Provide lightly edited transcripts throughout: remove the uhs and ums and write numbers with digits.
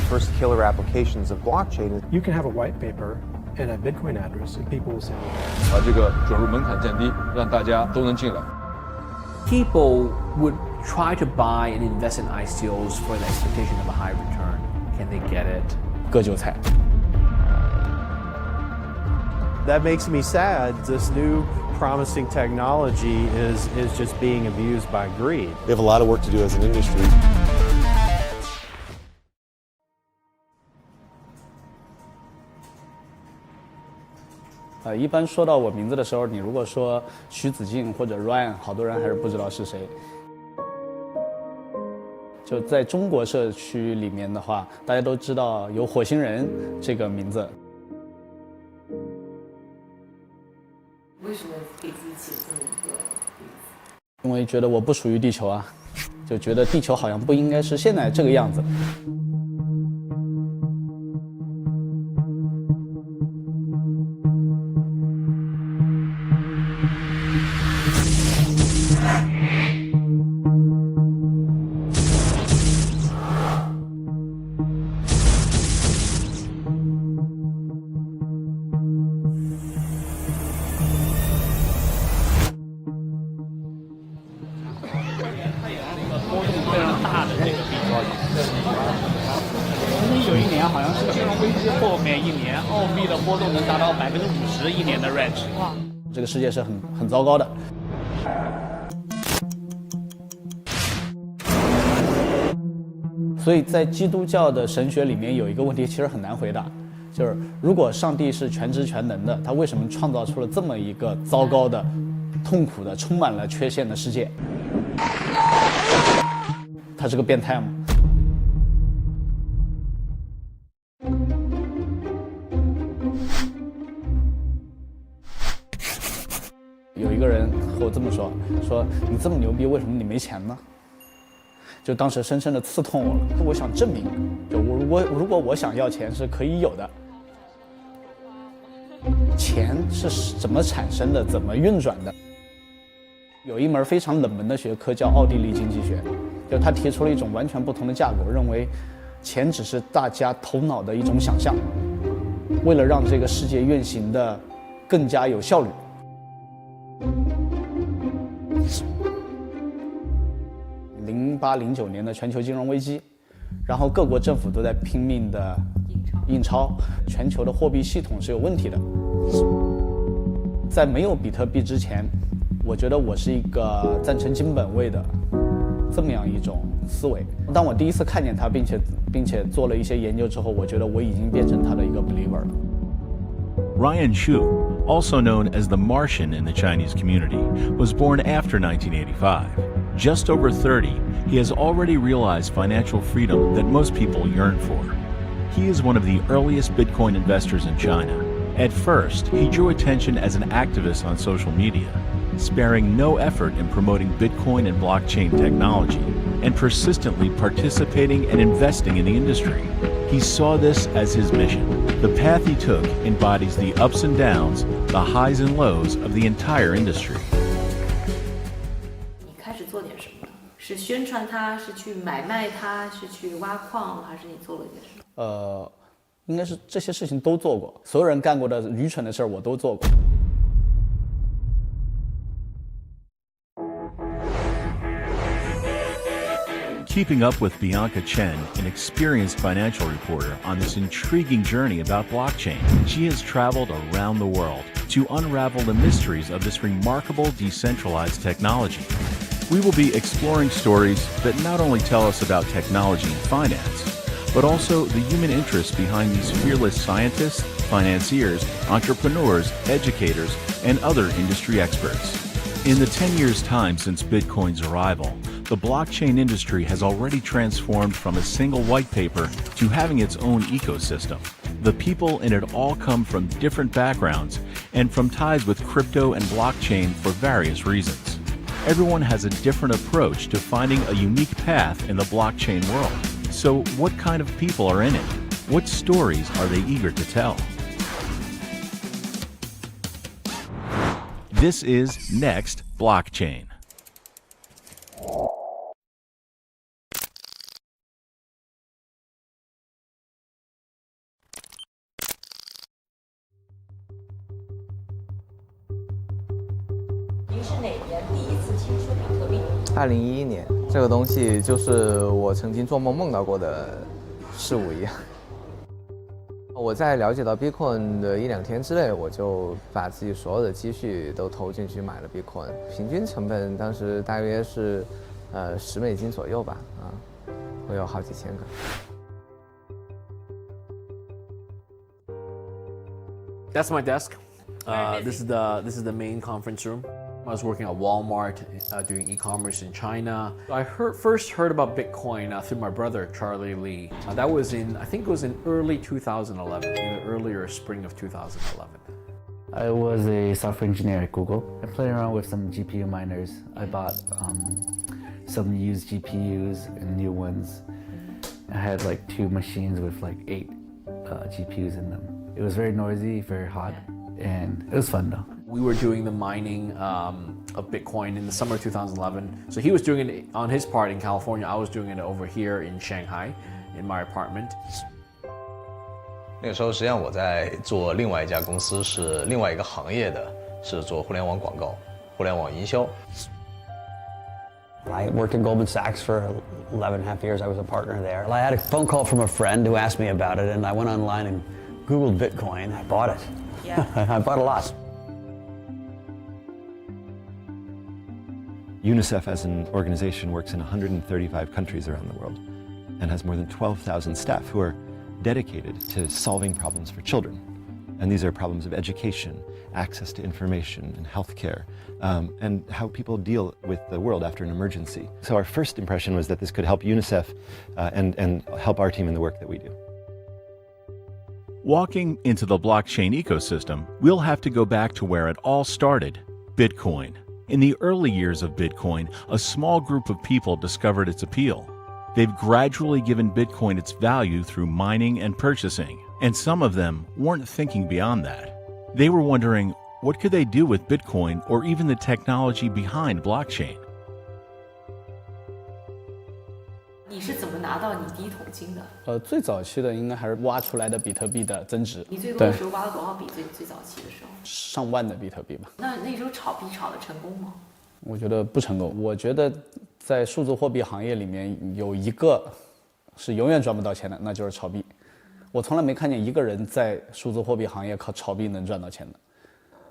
first killer applications of blockchain. You can have a white paper and a Bitcoin address, and people will say, 把这个准入门槛降低，让大家都能进来。People would try to buy and invest in ICOs for the expectation of a high return. Can they get it? 割韭菜。That makes me sad. This new promising technology is just being abused by greed. We have a lot of work to do as an industry. 一般说到我名字的时候，你如果说徐子敬或者 Ryan， 好多人还是不知道是谁。就在中国社区里面的话，大家都知道有火星人这个名字。为什么给自己起这么一个名字？因为觉得我不属于地球啊，就觉得地球好像不应该是现在这个样子。2091年好像是金融危机后面一年，澳币的波动能达到50%一年的 range。这个世界是很糟糕的。所以在基督教的神学里面有一个问题其实很难回答，就是如果上帝是全知全能的，他为什么创造出了这么一个糟糕的、痛苦的、充满了缺陷的世界？他是个变态吗？有一个人和我这么说：“你这么牛逼，为什么你没钱呢？”就当时深深地刺痛我了。我想证明，就如果我想要钱是可以有的。钱是怎么产生的？怎么运转的？有一门非常冷门的学科叫奥地利经济学，就他提出了一种完全不同的架构，认为钱只是大家头脑的一种想象，为了让这个世界运行的更加有效率。08、09年的全球金融危机，然后各国政府都在拼命的印钞，全球的货币系统是有问题的。在没有比特币之前，我觉得我是一个赞成金本位的这么样一种思维。当我第一次看见它，并且做了一些研究之后，我觉得我已经变成它的一个 believer 了。Ryan Chu, also known as the Martian in the Chinese community, was born after 1985. Just over 30, he has already realized financial freedom that most people yearn for. He is one of the earliest Bitcoin investors in China. At first, he drew attention as an activist on social media, sparing no effort in promoting Bitcoin and blockchain technology, and persistently participating and investing in the industry. He saw this as his mission. The path he took embodies the ups and downs, the highs and lows of the entire industry. 你开始做点什么呢？是宣传它，是去买卖它，是去挖矿，还是你做了点什么？应该是这些事情都做过，所有人干过的愚蠢的事儿我都做过。Keeping up with Bianca Chen, an experienced financial reporter, on this intriguing journey about blockchain, she has traveled around the world to unravel the mysteries of this remarkable decentralized technology. We will be exploring stories that not only tell us about technology and finance, but also the human interests behind these fearless scientists, financiers, entrepreneurs, educators, and other industry experts. In the 10 years' time since Bitcoin's arrival, the blockchain industry has already transformed from a single white paper to having its own ecosystem. The people in it all come from different backgrounds and from ties with crypto and blockchain for various reasons. Everyone has a different approach to finding a unique path in the blockchain world. So what kind of people are in it? What stories are they eager to tell? This is Next Blockchain. 是哪年第一次听说比特币？2011年，这个东西就是我曾经做梦梦到过的事物一样。我在了解到 Bitcoin 的1-2天之内，我就把自己所有的积蓄都投进去买了 Bitcoin， 平均成本当时大约是$10左右吧，会有好几千个。That's my desk. This is the main conference room. I was working at Walmart doing e-commerce in China. I first heard about Bitcoin through my brother, Charlie Lee. That was I think it was in early 2011, either earlier or spring of 2011. I was a software engineer at Google. I played around with some GPU miners. I bought some used GPUs and new ones. I had like 2 machines with like 8 GPUs in them. It was very noisy, very hot, and it was fun though. We were doing the mining of Bitcoin in the summer of 2011. So he was doing it on his part in California. I was doing it over here in Shanghai, in my apartment. 那个时候实际上我在做另外一家公司，是另外一个行业的，是做互联网广告、互联网营销。I worked at Goldman Sachs for 11.5 years. I was a partner there. I had a phone call from a friend who asked me about it, and I went online and Googled Bitcoin. I bought it. Yeah. I bought a lot. UNICEF as an organization works in 135 countries around the world and has more than 12,000 staff who are dedicated to solving problems for children. And these are problems of education, access to information and healthcare, and how people deal with the world after an emergency. So our first impression was that this could help UNICEF and help our team in the work that we do. Walking into the blockchain ecosystem, we'll have to go back to where it all started, Bitcoin. In the early years of Bitcoin, a small group of people discovered its appeal. They've gradually given Bitcoin its value through mining and purchasing, and some of them weren't thinking beyond that. They were wondering, what could they do with Bitcoin or even the technology behind blockchain? 你是怎么拿到你第一桶金的？最早期的应该还是挖出来的比特币的增值。你最多的时候挖了多少笔？最早期的时候？上万的比特币吧。那时候炒币炒得成功吗？我觉得不成功。我觉得在数字货币行业里面有一个是永远赚不到钱的，那就是炒币。我从来没看见一个人在数字货币行业靠炒币能赚到钱的。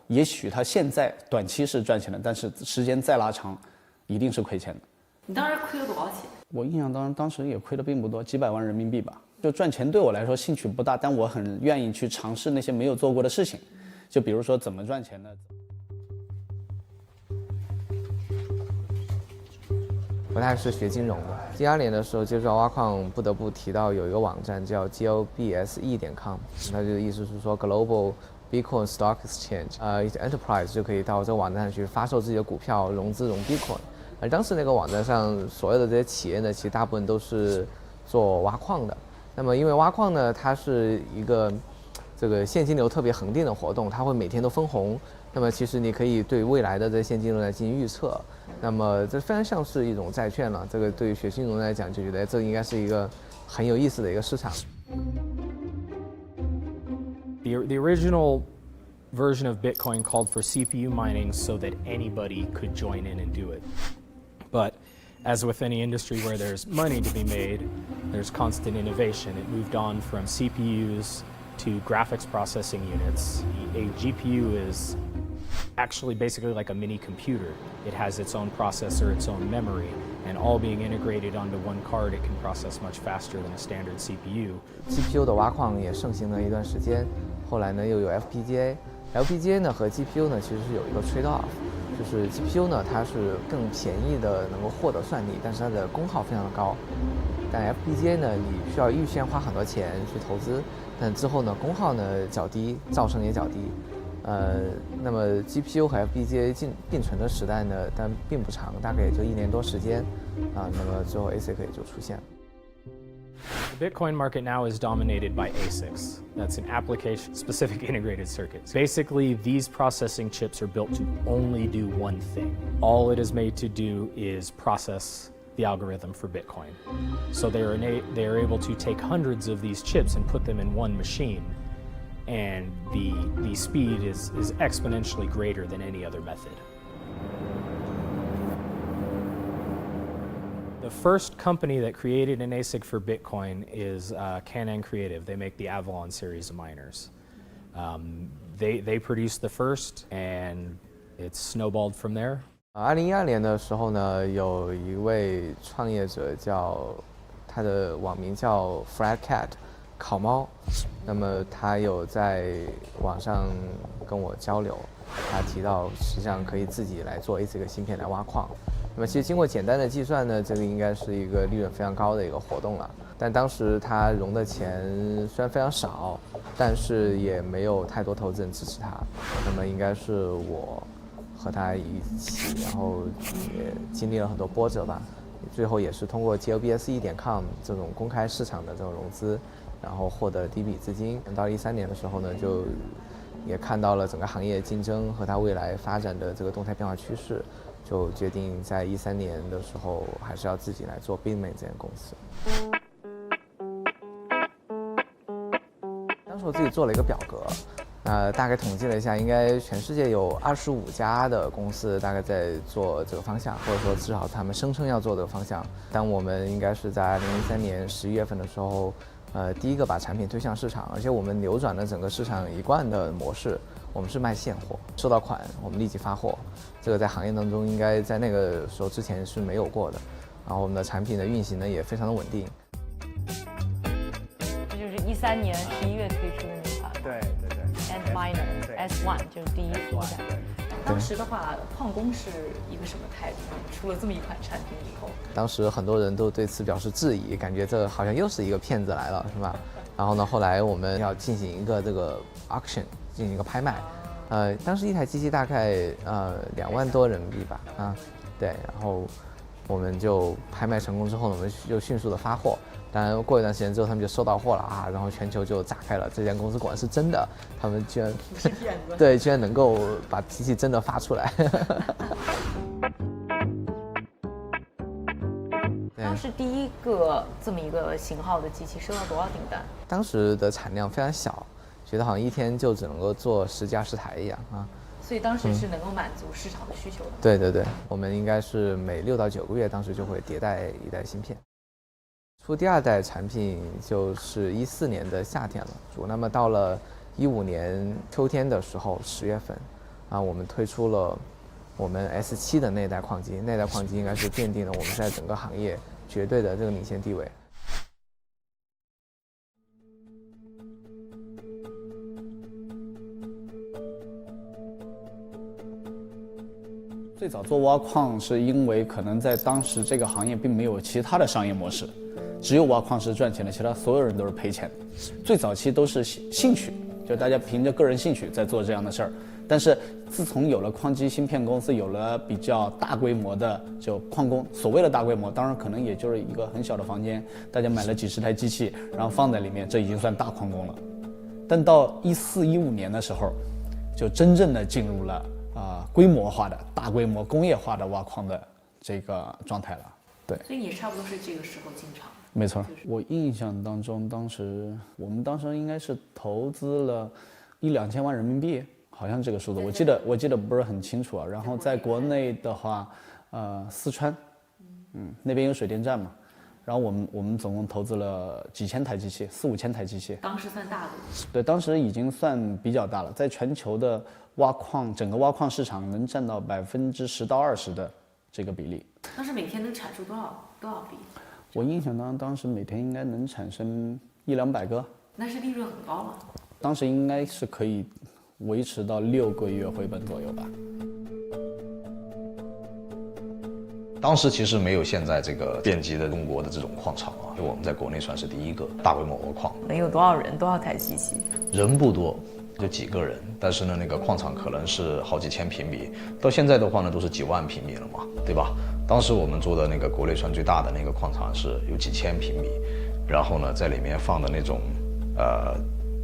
也许他现在短期是赚钱的，但是时间再拉长，一定是亏钱的。你当时亏了多少钱？我印象当时也亏的并不多，几百万人民币吧。就赚钱对我来说兴趣不大，但我很愿意去尝试那些没有做过的事情。就比如说怎么赚钱呢？我大概是学金融的。12年的时候接触到挖矿，不得不提到有一个网站叫 glbse.com， 它就意思是说 Global Bitcoin Stock Exchange， Enterprise 就可以到这个网站上去发售自己的股票，融资融 Bitcoin。而当时那个网站上所有的这些企业呢，其实大部分都是做挖矿的。那么因为挖矿呢，它是一个这个现金流特别恒定的活动，它会每天都分红。那么其实你可以对未来的这现金流来进行预测。那么这非常像是一种债券了。这个对于学金融来讲，就觉得这应该是一个很有意思的一个市场。The original version of Bitcoin called for CPU mining so that anybody could join in and do it. But as with any industry where there's money to be made, there's constant innovation. It moved on from CPUs to graphics processing units. A GPU is actually basically like a mini computer. It has its own processor, its own memory, and all being integrated onto one card, it can process much faster than a standard CPU. GPU 的挖矿也盛行了一段时间，后来呢又有 FPGA。FPGA 呢和 GPU 呢其实是有一个 trade off， 就是 GPU 呢它是更便宜的能够获得算力，但是它的功耗非常的高。但 FPGA 呢你需要预先花很多钱去投资，但之后呢功耗呢较低，噪声也较低。那么 GPU 和 FPGA 并存的时代呢，但并不长，大概也就1年多时间那么最后 ASIC 也就出现了。The Bitcoin market now is dominated by ASICs. That's an application-specific integrated circuits. Basically, these processing chips are built to only do one thing. All it is made to do is process the algorithm for Bitcoin. So they are able to take hundreds of these chips and put them in one machine, and the speed is exponentially greater than any other method. The first company that created an ASIC for Bitcoin is Canaan Creative. They make the Avalon series of miners. They produced the first, and it's snowballed from there. 2012年的时候呢，有一位创业者他的网名叫 Frat Cat 烤猫，那么他有在网上跟我交流，他提到实际上可以自己来做 ASIC 芯片来挖矿。那么其实经过简单的计算呢，这个应该是一个利润非常高的一个活动了。但当时他融的钱虽然非常少，但是也没有太多投资人支持他。那么应该是我和他一起，然后也经历了很多波折吧。最后也是通过 GLBS1.com 这种公开市场的这种融资，然后获得第一笔资金。到13年的时候呢，就也看到了整个行业竞争和它未来发展的这个动态变化趋势，就决定在13年的时候还是要自己来做 Bitmain 这间公司。当时我自己做了一个表格。大概统计了一下，应该全世界有25家的公司大概在做这个方向，或者说至少他们声称要做这个方向。但我们应该是在2013年11月份的时候，第一个把产品推向市场，而且我们扭转了整个市场一贯的模式，我们是卖现货，收到款我们立即发货，这个在行业当中应该在那个时候之前是没有过的。然后我们的产品的运行呢也非常的稳定。这就是13年11月推出的那款。对。Miner S1 就是第一批的。当时的话，矿工是一个什么态度？出了这么一款产品以后，当时很多人都对此表示质疑，感觉这好像又是一个骗子来了，是吧？然后呢，后来我们要进行一个这个 auction， 进行一个拍卖。当时一台机器大概2万多人民币吧，对。然后我们就拍卖成功之后呢，我们就迅速的发货。当然，过一段时间之后，他们就收到货了啊，然后全球就炸开了。这间公司果然是真的，他们居然不是骗子，对，居然能够把机器真的发出来。当时第一个这么一个型号的机器收到多少订单？当时的产量非常小，觉得好像一天就只能够做10架10台一样啊。所以当时是能够满足市场的需求的。对对对，我们应该是每6到9个月，当时就会迭代一代芯片。出第2代产品就是14年的夏天了，那么到了15年秋天的时候，10月份，我们推出了我们 S7的那代矿机，那代矿机应该是奠定了我们在整个行业绝对的这个领先地位。最早做挖矿是因为可能在当时这个行业并没有其他的商业模式，只有挖矿是赚钱的，其他所有人都是赔钱的。最早期都是兴趣，就大家凭着个人兴趣在做这样的事儿。但是自从有了矿机芯片公司，有了比较大规模的就矿工，所谓的大规模，当然可能也就是一个很小的房间，大家买了几10台机器，然后放在里面，这已经算大矿工了。但到14、15年的时候，就真正的进入了规模化的大规模工业化的挖矿的这个状态了。对，所以你也差不多是这个时候进场。没错，我印象当中，我们当时应该是投资了1-2千万人民币，好像这个数字，我记得不是很清楚啊。然后在国内的话，四川，那边有水电站嘛，然后我们总共投资了几千台机器，4、5千台机器。当时算大的。对，当时已经算比较大了，在全球的整个挖矿市场能占到10%到20%的这个比例。当时每天能产出多少笔？我印象当时每天应该能产生100-200个。那是利润很高了。当时应该是可以维持到6个月回本左右吧。当时其实没有现在这个遍及的中国的这种矿场啊，就我们在国内算是第一个大规模挖矿。能有多少人，多少台机器？人不多，就几个人，但是呢，那个矿场可能是好几千平米，到现在的话呢，都是几万平米了嘛，对吧？当时我们做的那个国内算最大的那个矿场是有几千平米，然后呢，在里面放的那种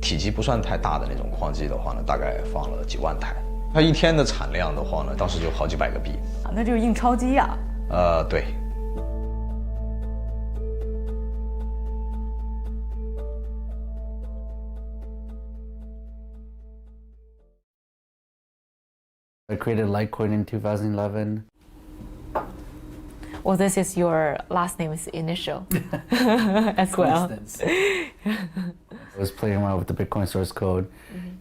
体积不算太大的那种矿机的话呢，大概放了几万台。它一天的产量的话呢，当时就好几百个币。那就是印钞机呀。对。I created Litecoin in 2011. Well, this is your last name's initial as well. I was playing around with the Bitcoin source code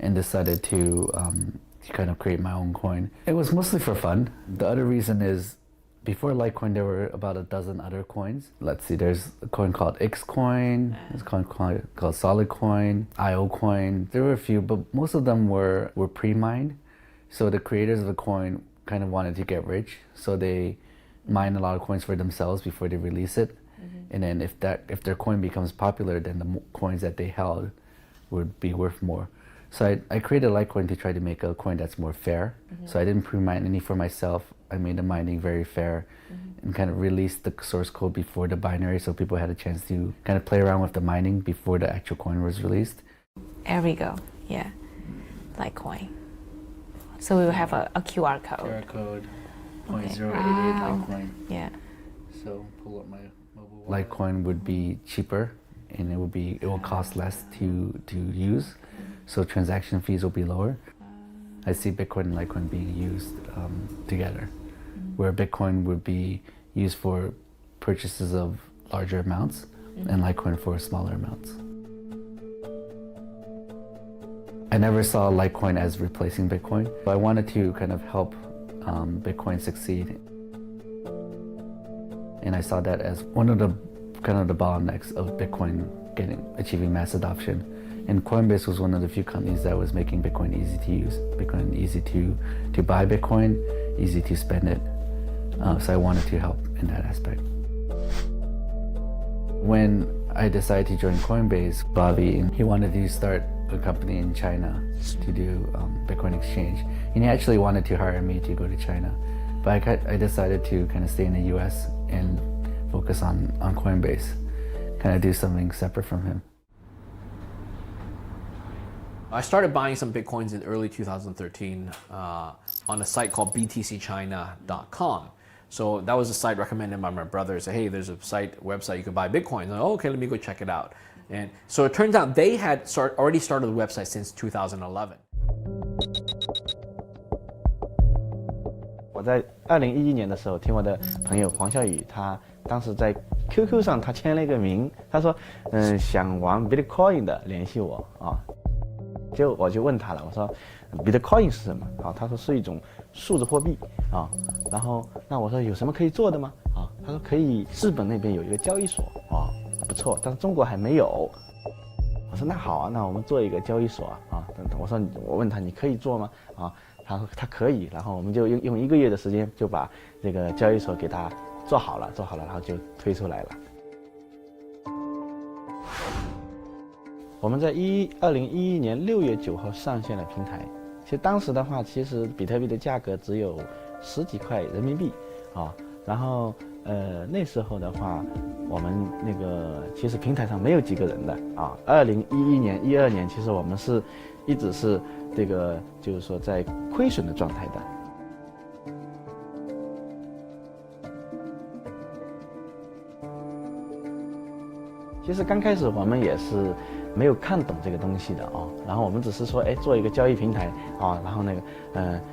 and decided to kind of create my own coin. It was mostly for fun. The other reason is before Litecoin, there were about a dozen other coins. Let's see, there's a coin called Xcoin, there's a coin called Solidcoin, IOcoin. There were a few, but most of them were pre-mined. So the creators of the coin kind of wanted to get rich, so they mine a lot of coins for themselves before they release it. And then if their coin becomes popular, then the coins that they held would be worth more. So I created Litecoin to try to make a coin that's more fair. So I didn't pre-mine any for myself. I made the mining very fair and kind of released the source code before the binary, so people had a chance to kind of play around with the mining before the actual coin was released. There we go. Yeah, Litecoin. So we will have a QR code. QR code, Okay. 0.088 Litecoin. Yeah. So pull up my mobile wallet. Litecoin would be cheaper, and it will cost less to use, so transaction fees will be lower. I see Bitcoin and Litecoin being used together, where Bitcoin would be used for purchases of larger amounts and Litecoin for smaller amounts. I never saw Litecoin as replacing Bitcoin. I wanted to kind of help Bitcoin succeed. And I saw that as one of the bottlenecks of Bitcoin achieving mass adoption. And Coinbase was one of the few companies that was making Bitcoin easy to use. Bitcoin easy to buy Bitcoin, easy to spend it. So I wanted to help in that aspect. When I decided to join Coinbase, Bobby, he wanted to start a company in China to do Bitcoin exchange. And he actually wanted to hire me to go to China. But I decided to kind of stay in the US and focus on Coinbase, kind of do something separate from him. I started buying some Bitcoins in early 2013 on a site called btcchina.com. So that was a site recommended by my brother. Said, hey, there's a website you can buy Bitcoin. I'm like, oh, okay, let me go check it out. And so it turns out they had already started the website since 2011. 我在2011年的时候，听我的朋友黄孝宇，他当时在 QQ 上他签了一个名，他说，想玩 Bitcoin 的联系我啊。我就问他了，我说 Bitcoin 是什么？啊，他说是一种数字货币啊。然后那我说有什么可以做的吗？啊，他说可以，日本那边有一个交易所啊，不错，但是中国还没有。我说那好啊，那我们做一个交易所啊。我问他你可以做吗？啊，他说他可以，然后我们就用1个月的时间就把这个交易所给他做好了，然后就推出来了。我们在2011年6月9号上线了平台。其实当时的话，其实比特币的价格只有10几块人民币啊。然后那时候的话，我们那个其实平台上没有几个人的啊。2011年、12年，其实我们一直是这个就是说在亏损的状态的。其实刚开始我们也是没有看懂这个东西的啊，然后我们只是说，做一个交易平台啊，然后那个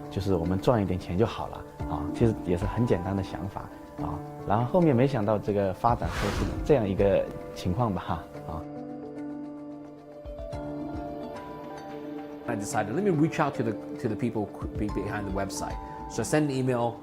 就是我们赚一点钱就好了啊，其实也是很简单的想法啊，然后后面没想到这个发展出是这样一个情况吧啊。I decided, let me reach out to the people behind the website. So I sent an email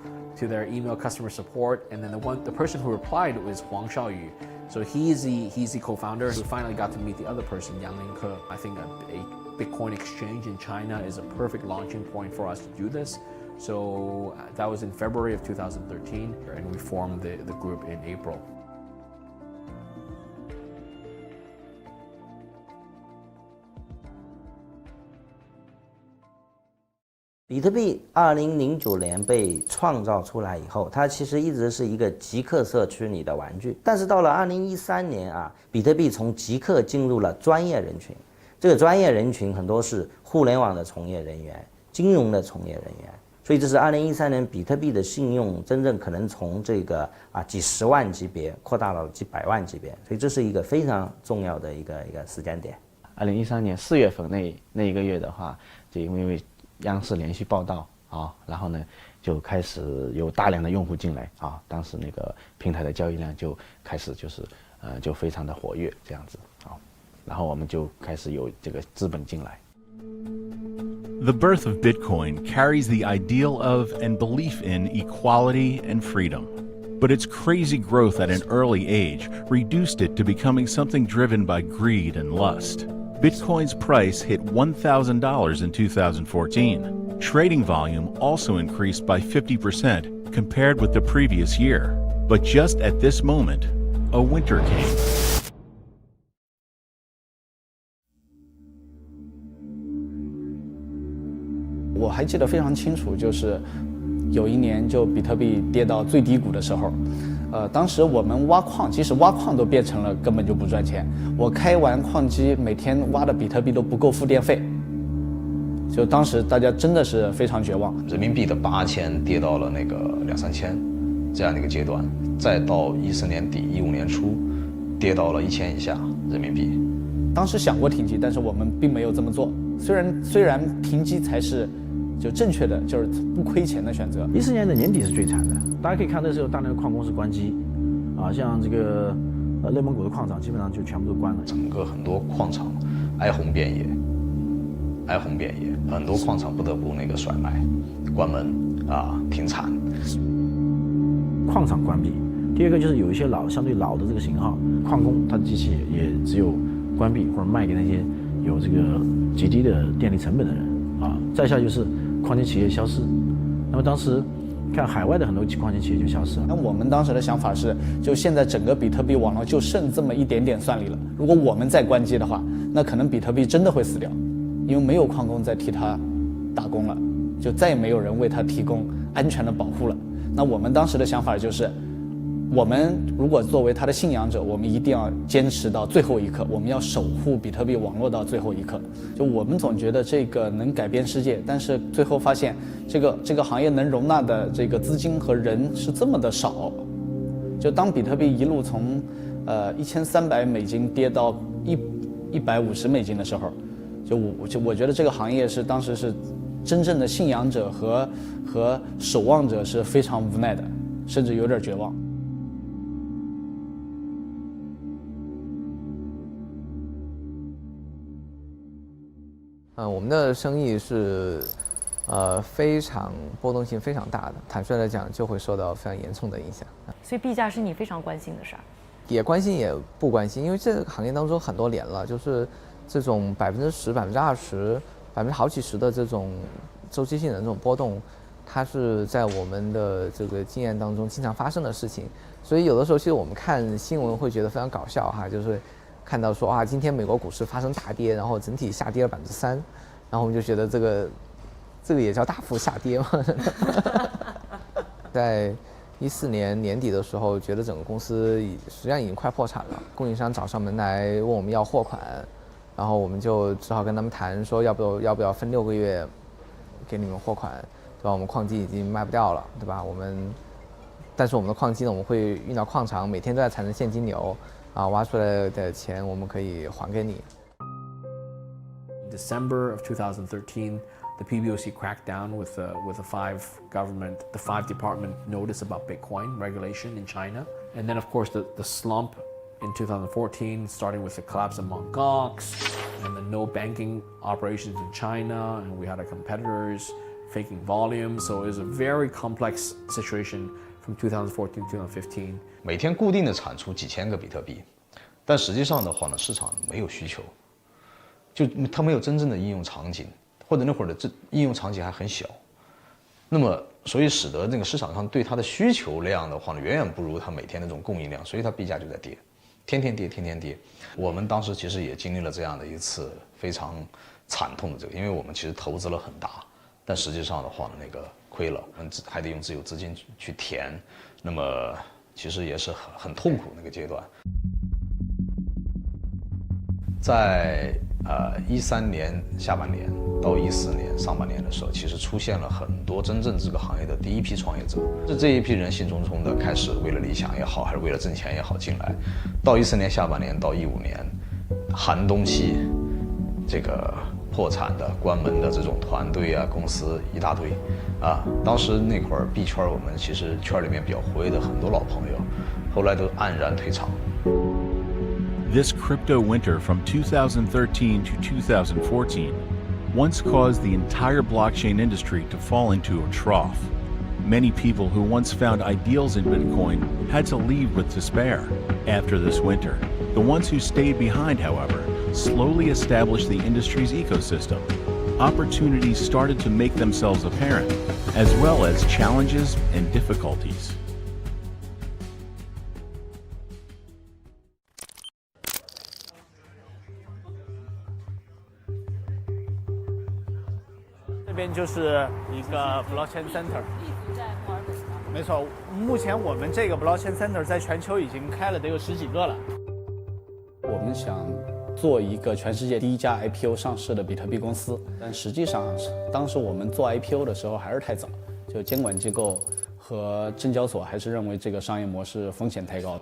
to their email customer support, and then the person who replied was Huang Shaoyu. So he's the co-founder who finally got to meet the other person, Yang Lingke. I think a Bitcoin exchange in China is a perfect launching point for us to do this. So that was in February of 2013, and we formed the group in April. 比特币2009年被创造出来以后，它其实一直是一个极客社区里的玩具。但是到了2013年啊，比特币从极客进入了专业人群。这个专业人群很多是互联网的从业人员、金融的从业人员。所以这是2013年比特币的信用真正可能从这个几十万级别扩大到几百万级别。所以这是一个非常重要的一个时间点。2013年4月份那一个月的话，就因为央视连续报道啊，然后呢，就开始有大量的用户进来啊，当时那个平台的交易量就开始就非常的活跃这样子啊，然后我们就开始有这个资本进来。The birth of Bitcoin carries the ideal of and belief in equality and freedom. But its crazy growth at an early age reduced it to becoming something driven by greed and lust. Bitcoin's price hit $1,000 in 2014. Trading volume also increased by 50% compared with the previous year. But just at this moment, a winter came. 我还记得非常清楚，就是有一年就比特币跌到最低谷的时候，当时我们挖矿，即使挖矿都变成了根本就不赚钱。我开完矿机，每天挖的比特币都不够付电费。就当时大家真的是非常绝望。人民币的8000跌到了那个2-3000这样的一个阶段，再到14年底15年初，跌到了1000以下人民币。当时想过停机，但是我们并没有这么做。虽然停机才是就正确的，就是不亏钱的选择。14年的年底是最惨的，大家可以看那时候大量的矿工是关机，啊，像这个内蒙古的矿场基本上就全部都关了。整个很多矿场哀鸿遍野，很多矿场不得不那个甩卖、关门啊、停产。矿场关闭，第二个就是有一些相对老的这个型号矿工，他的机器也只有关闭或者卖给那些有这个极低的电力成本的人啊。再下就是矿机企业消失，那么当时看海外的很多矿机企业就消失了。那我们当时的想法是，就现在整个比特币网络就剩这么一点点算力了。如果我们再关机的话，那可能比特币真的会死掉，因为没有矿工在替他打工了，就再也没有人为他提供安全的保护了。那我们当时的想法就是，我们如果作为他的信仰者，我们一定要坚持到最后一刻，我们要守护比特币网络到最后一刻。就我们总觉得这个能改变世界，但是最后发现这个行业能容纳的这个资金和人是这么的少。就当比特币一路从$1300跌到$150的时候，我觉得这个行业是当时是真正的信仰者和守望者是非常无奈的，甚至有点绝望。我们的生意是非常波动性非常大的，坦率来讲就会受到非常严重的影响。所以币价是你非常关心的事儿。也关心也不关心，因为这个行业当中很多年了，就是这种10%、20%、好几十的这种周期性的这种波动，它是在我们的这个经验当中经常发生的事情。所以有的时候其实我们看新闻会觉得非常搞笑哈，就是看到说啊，今天美国股市发生大跌，然后整体下跌了3%，然后我们就觉得这个也叫大幅下跌嘛。在14年年底的时候，觉得整个公司实际上已经快破产了，供应商找上门来问我们要货款，然后我们就只好跟他们谈说要不要分6个月给你们货款，对吧？我们矿机已经卖不掉了，对吧？但是我们的矿机呢，我们会运到矿场，每天都在产生现金流。挖出来的钱我们可以还给你。December of 2013, the PBOC cracked down with the 5 department notice about Bitcoin regulation in China, and then of course the slump in 2014, starting with the collapse of Mt. Gox, and the no banking operations in China, and we had our competitors faking volume, so it was a very complex situation from 2014 to 2015. 每天固定的产出几千个比特币，但实际上的话呢，市场没有需求，就它没有真正的应用场景，或者那会儿的应用场景还很小，那么所以使得那个市场上对它的需求量的话呢，远远不如它每天那种供应量，所以它币价就在跌，天天跌。我们当时其实也经历了这样的一次非常惨痛的这个，因为我们其实投资了很大，但实际上的话呢，那个亏了，我们还得用自有资金去填，那么其实也是很痛苦那个阶段。在13年下半年到14年上半年的时候，其实出现了很多真正这个行业的第一批创业者，是这一批人兴冲冲的开始为了理想也好，还是为了挣钱也好进来。到14年下半年到15年寒冬期，这个破产的、关门的这种团队啊、公司一大堆，啊，当时那会儿币圈我们其实圈里面比较活跃的很多老朋友，后来都黯然退场。This crypto winter from 2013 to 2014 once caused the entire blockchain industry to fall into a trough. Many people who once found ideals in Bitcoin had to leave with despair. After this winter, the ones who stayed behind, however, slowly established the industry's ecosystem. Opportunities started to make themselves apparent, as well as challenges and difficulties. 这边就是一个 blockchain center， 没错，目前我们这个 blockchain center 在全球已经开了得有10几个了。我们想做一个全世界第一家 IPO 上市的比特币公司，但实际上当时我们做 IPO 的时候还是太早，就监管机构和证交所还是认为这个商业模式风险太高。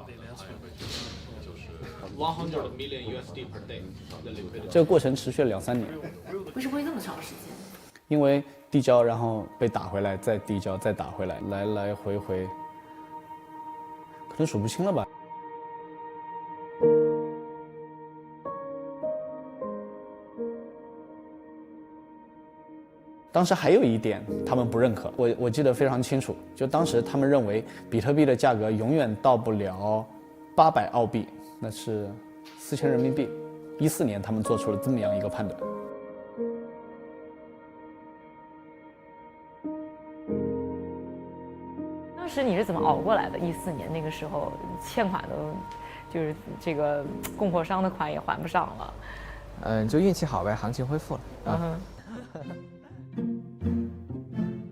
100 million USD per day 这个过程持续了2-3年。为什么会那么长时间？因为递交，然后被打回来，再递交，再打回来，来来回回，可能数不清了吧。当时还有一点他们不认可，我记得非常清楚，就当时他们认为比特币的价格永远到不了800澳币，那是4000人民币。14年他们做出了这么样一个判断。当时你是怎么熬过来的？14年那个时候欠款都，就是这个供货商的款也还不上了。就运气好呗，行情恢复了。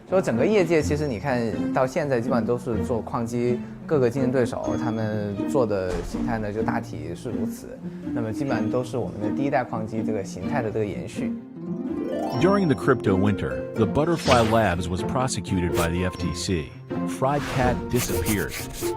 说整个业界其实你看到现在基本上都是做矿机，各个竞争对手他们做的形态呢就大体是如此。那么基本上都是我们的第一代矿机这个形态的这个延续。During the crypto winter, the Butterfly Labs was prosecuted by the FTC. Fried Cat disappeared.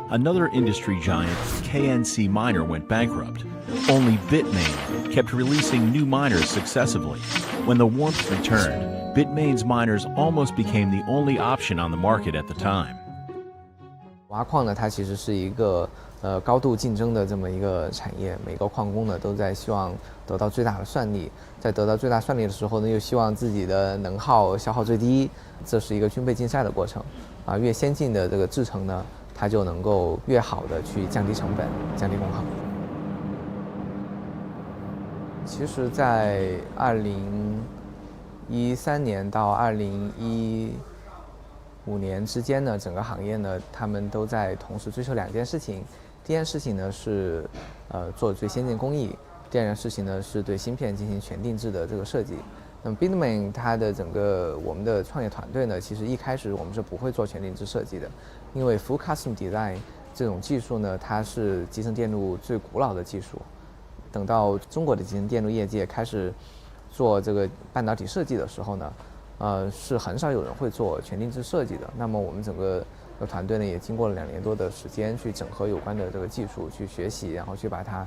Another industry giant, KNC Miner, went bankrupt. Only Bitmain kept releasing new miners successively. When the warmth returned, Bitmain's miners almost became the only option on the market at the time. 挖矿呢，它其实是一个高度竞争的这么一个产业，每个矿工呢都在希望得到最大的算力，在得到最大算力的时候呢，又希望自己的能耗消耗最低，这是一个军备竞赛的过程。越先进的这个制程呢，它就能够越好的去降低成本，降低功耗。其实，在2013年到2015年之间呢，整个行业呢，他们都在同时追求2件事情。第一件事情呢是做最先进工艺，第二件事情呢是对芯片进行全定制的这个设计。那么 Bitmain 它的整个我们的创业团队呢，其实一开始我们是不会做全定制设计的，因为 Full Custom Design 这种技术呢，它是集成电路最古老的技术。等到中国的集成电路业界开始做这个半导体设计的时候呢，是很少有人会做全定制设计的。那么我们整个团队呢，也经过了2年多的时间去整合有关的这个技术，去学习，然后去把它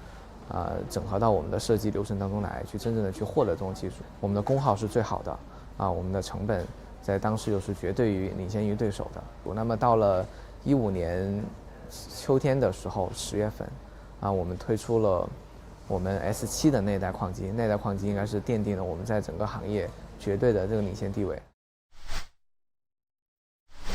整合到我们的设计流程当中来，去真正的去获得这种技术。我们的功耗是最好的我们的成本在当时又是绝对领先于对手的。那么到了15年秋天的时候，10月份我们推出了我们 S7的那代矿机，那代矿机应该是奠定了我们在整个行业绝对的这个领先地位。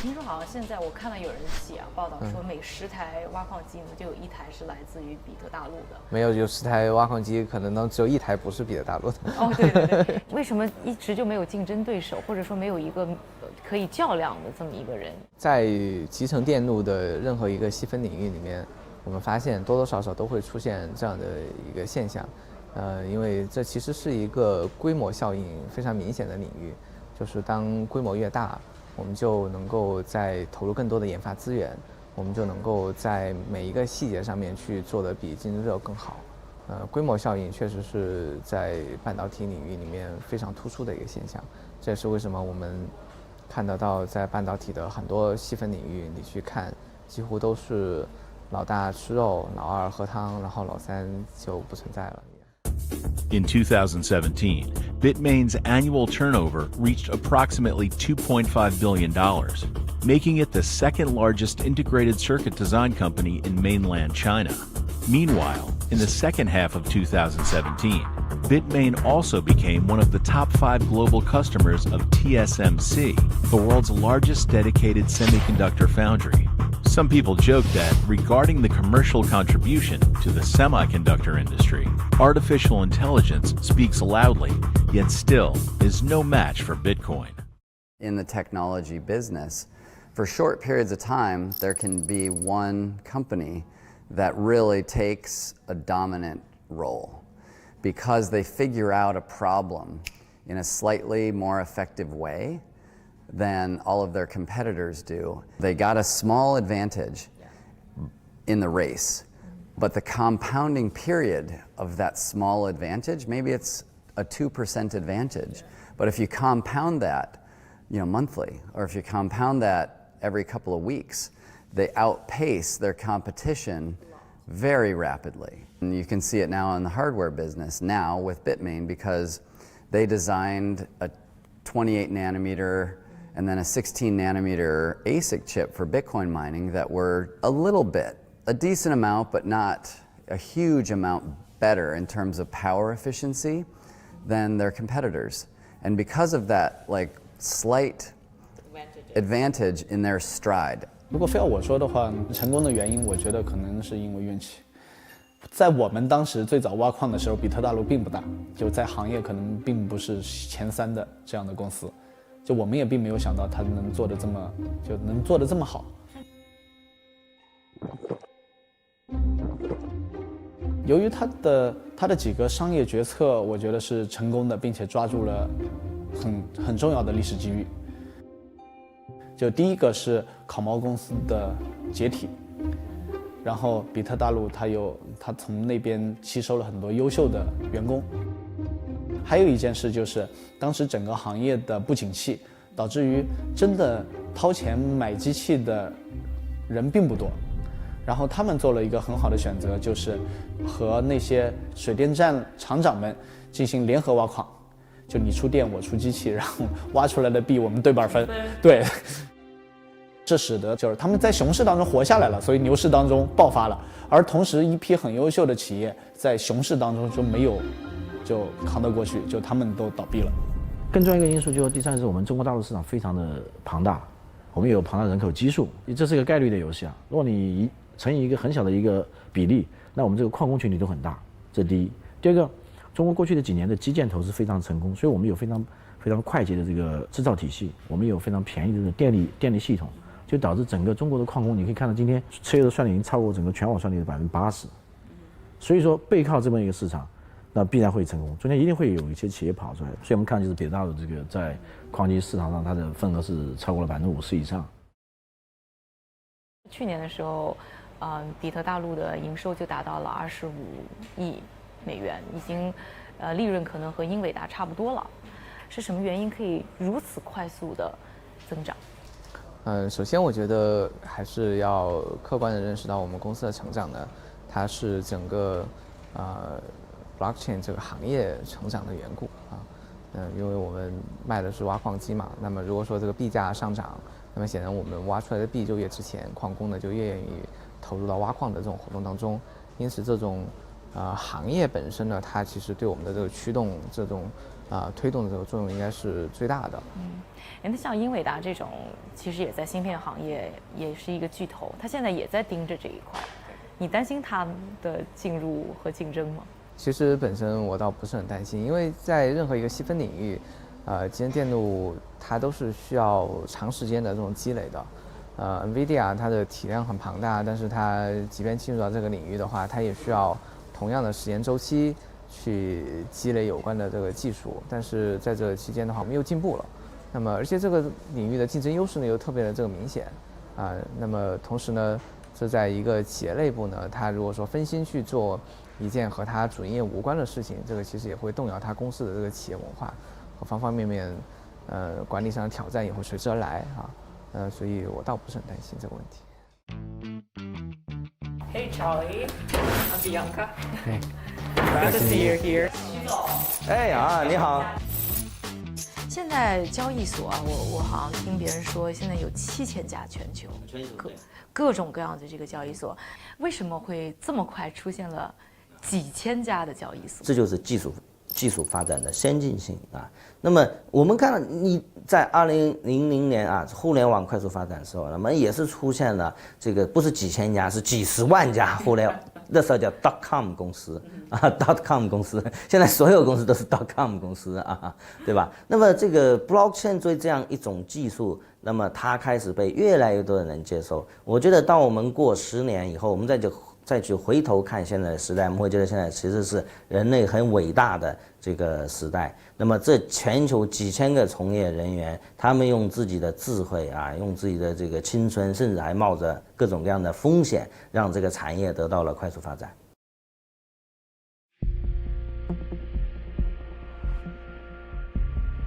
听说好像现在我看到有人写报道说，每10台挖矿机呢就有1台是来自于比特大陆的。没有10台挖矿机，可能只有1台不是比特大陆的。哦，对对对。为什么一直就没有竞争对手，或者说没有一个可以较量的这么一个人？在集成电路的任何一个细分领域里面，我们发现多多少少都会出现这样的一个现象，因为这其实是一个规模效应非常明显的领域，就是当规模越大，我们就能够再投入更多的研发资源，我们就能够在每一个细节上面去做得比竞争对手更好。规模效应确实是在半导体领域里面非常突出的一个现象，这也是为什么我们看得到在半导体的很多细分领域，你去看几乎都是老大吃肉，老二喝汤，然后老三就不存在了。In 2017, Bitmain's annual turnover reached approximately $2.5 billion, making it the second largest integrated circuit design company in mainland China. Meanwhile, in the second half of 2017, Bitmain also became one of the top 5 global customers of TSMC, the world's largest dedicated semiconductor foundry. Some people joke that, regarding the commercial contribution to the semiconductor industry, artificial intelligence speaks loudly, yet still is no match for Bitcoin. In the technology business, for short periods of time, there can be one company that really takes a dominant role because they figure out a problem in a slightly more effective way than all of their competitors do. They got a small advantage in the race, but the compounding period of that small advantage, maybe it's a 2% advantage, but if you compound that, monthly, or if you compound that every couple of weeks, they outpace their competition very rapidly. And you can see it now in the hardware business now with Bitmain because they designed a 28 nanometer and then a 16 nanometer ASIC chip for Bitcoin mining that were a decent amount, but not a huge amount better in terms of power efficiency than their competitors. And because of that, slight advantage in their stride. 如果非要我说的话，成功的原因，我觉得可能是因为运气。在我们当时最早挖矿的时候，比特大陆并不大，就在行业可能并不是前3的这样的公司。就我们也并没有想到它能做得这么好。由于它的几个商业决策，我觉得是成功的，并且抓住了很重要的历史机遇。就第一个是烤猫公司的解体，然后比特大陆它从那边吸收了很多优秀的员工。还有一件事就是，当时整个行业的不景气，导致于真的掏钱买机器的人并不多。然后他们做了一个很好的选择，就是和那些水电站厂长们进行联合挖矿，就你出电我出机器，然后挖出来的币我们对半分。对，这使得就是他们在熊市当中活下来了，所以牛市当中爆发了。而同时，一批很优秀的企业在熊市当中就没有就扛得过去，就他们都倒闭了。更重要一个因素就是第三是我们中国大陆市场非常的庞大，我们有庞大的人口基数，这是一个概率的游戏啊。如果你乘以一个很小的一个比例，那我们这个矿工群体都很大，这第一。第二个，中国过去的几年的基建投资非常成功，所以我们有非常快捷的这个制造体系，我们有非常便宜的这个电力系统，就导致整个中国的矿工，你可以看到今天车油的算力已经超过整个全网算力的80%。所以说背靠这么一个市场，那必然会成功，中间一定会有一些企业跑出来。所以我们看就是比特大陆这个在矿机市场上它的份额是超过了50%以上。去年的时候，比特大陆的营收就达到了25亿美元，已经利润可能和英伟达差不多了。是什么原因可以如此快速的增长？首先我觉得还是要客观的认识到我们公司的成长呢，它是整个blockchain 这个行业成长的缘故啊。因为我们卖的是挖矿机嘛，那么如果说这个币价上涨，那么显然我们挖出来的币就越值钱，矿工呢就越愿意投入到挖矿的这种活动当中。因此这种行业本身呢，它其实对我们的这个驱动这种推动的这个作用应该是最大的。那像英伟达这种，其实也在芯片行业也是一个巨头，它现在也在盯着这一块，你担心它的进入和竞争吗？其实本身我倒不是很担心，因为在任何一个细分领域，集成电路它都是需要长时间的这种积累的。NVIDIA 它的体量很庞大，但是它即便进入到这个领域的话，它也需要同样的时间周期去积累有关的这个技术。但是在这期间的话，我们又进步了。那么而且这个领域的竞争优势呢又特别的这个明显那么同时呢，这在一个企业内部呢，它如果说分心去做一件和它主营业无关的事情，这个其实也会动摇它公司的这个企业文化和方方面面，管理上的挑战也会随之而来所以我倒不是很担心这个问题。Hey Charlie, I'm Bianca. Hey. Glad to see you here. 哎啊，你好。现在交易所啊，我好像听别人说，现在有7000家全球，各种各样的这个交易所，为什么会这么快出现了几千家的交易所？这就是技术发展的先进性啊。那么我们看到你在2000年啊，互联网快速发展的时候，那么也是出现了这个不是几千家，是几十万家互联网。那时候叫 .com 公司啊 .com 公司，现在所有公司都是 .com 公司啊，对吧？那么这个 blockchain 作为这样一种技术，那么它开始被越来越多的人接受。我觉得当我们过10年以后，我们再去回头看现在的时代，我们会觉得现在其实是人类很伟大的这个时代。那么这全球几千个从业人员，他们用自己的智慧啊，用自己的这个青春，甚至还冒着各种各样的风险，让这个产业得到了快速发展。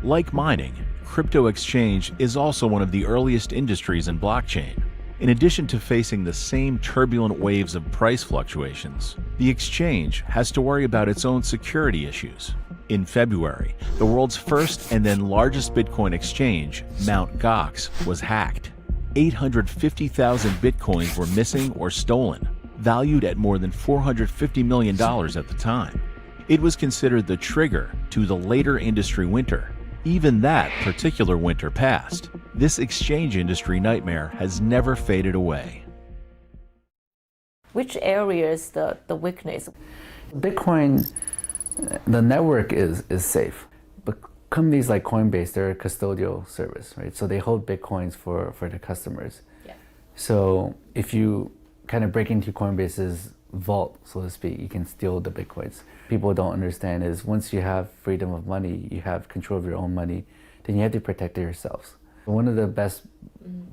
Like mining, crypto exchange is also one of the earliest industries in blockchain. In addition to facing the same turbulent waves of price fluctuations, the exchange has to worry about its own security issues. In February, the world's first and then largest Bitcoin exchange, Mt. Gox, was hacked. 850,000 Bitcoins were missing or stolen, valued at more than $450 million at the time. It was considered the trigger to the later industry winter. Even that particular winter passed. This exchange industry nightmare has never faded away. Which area is the weakness? Bitcoin, the network is safe, but companies like Coinbase, they're a custodial service, right? So they hold Bitcoins for their customers. Yeah. So if you kind of break into Coinbase's vault, so to speak, you can steal the Bitcoins. People don't understand is once you have freedom of money, you have control of your own money, then you have to protect it yourselves. One of the best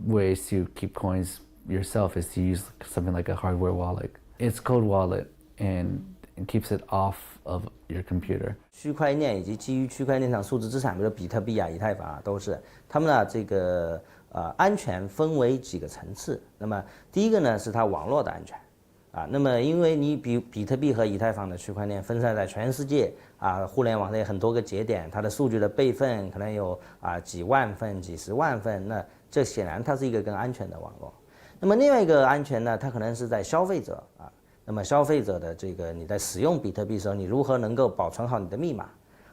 ways to keep coins yourself is to use something like a hardware wallet. It's cold wallet and it keeps it off of your computer. 区块链以及基于区块链上数字资产，比如比特币啊、以太坊啊，都是他们呢这个安全分为几个层次。那么第一个呢是它网络的安全。啊，那么因为你比特币和以太坊的区块链分散在全世界啊，互联网上有很多个节点，它的数据的备份可能有几万份、几十万份，那这显然它是一个更安全的网络。那么另外一个安全呢，它可能是在消费者啊，那么消费者的这个你在使用比特币的时候，你如何能够保存好你的密码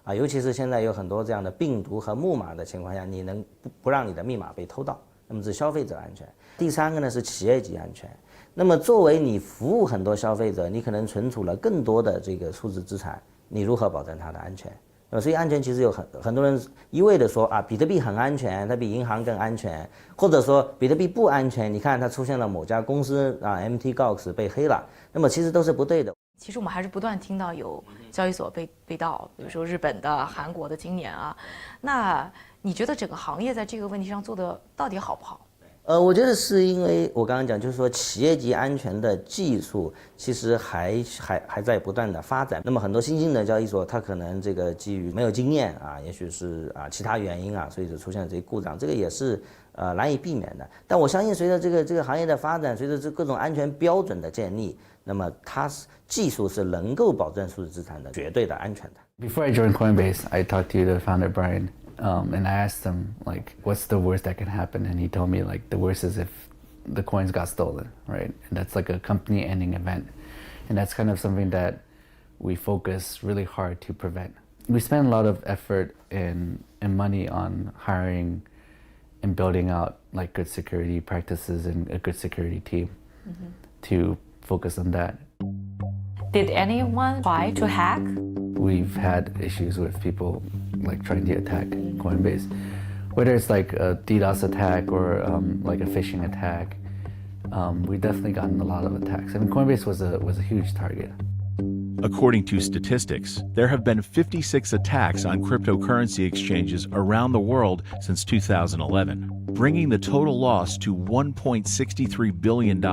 啊？尤其是现在有很多这样的病毒和木马的情况下，你能不让你的密码被偷盗，那么是消费者安全。第三个呢是企业级安全。那么作为你服务很多消费者，你可能存储了更多的这个数字资产，你如何保证它的安全？所以安全其实有很多人一味的说啊，比特币很安全，它比银行更安全，或者说比特币不安全，你看它出现了某家公司啊 ，Mt. Gox 被黑了，那么其实都是不对的。其实我们还是不断听到有交易所被盗，比如说日本的、韩国的，今年啊，那你觉得整个行业在这个问题上做的到底好不好？我觉得是因为我刚刚讲，就是说企业级安全的技术其实还在不断的发展。那么很多新兴的交易所，它可能这个基于没有经验啊，也许是其他原因啊，所以就出现了这些故障，这个也是难以避免的。但我相信随着这个行业的发展，随着这各种安全标准的建立，那么它技术是能够保证数字资产的绝对的安全的。 Before I joined Coinbase, I talked to the founder Brian. And I asked him, like, what's the worst that can happen? And he told me, like, the worst is if the coins got stolen, right? And that's like a company-ending event. And that's kind of something that we focus really hard to prevent. We spend a lot of effort and money on hiring and building out, like, good security practices and a good security team to focus on that. Did anyone try to hack? We've had issues with people like trying to attack Coinbase, whether it's like a DDoS attack or like a phishing attack. We've definitely gotten a lot of attacks. I mean, Coinbase was a huge target. According to statistics, there have been 56 attacks on cryptocurrency exchanges around the world since 2011, bringing the total loss to $1.63 billion.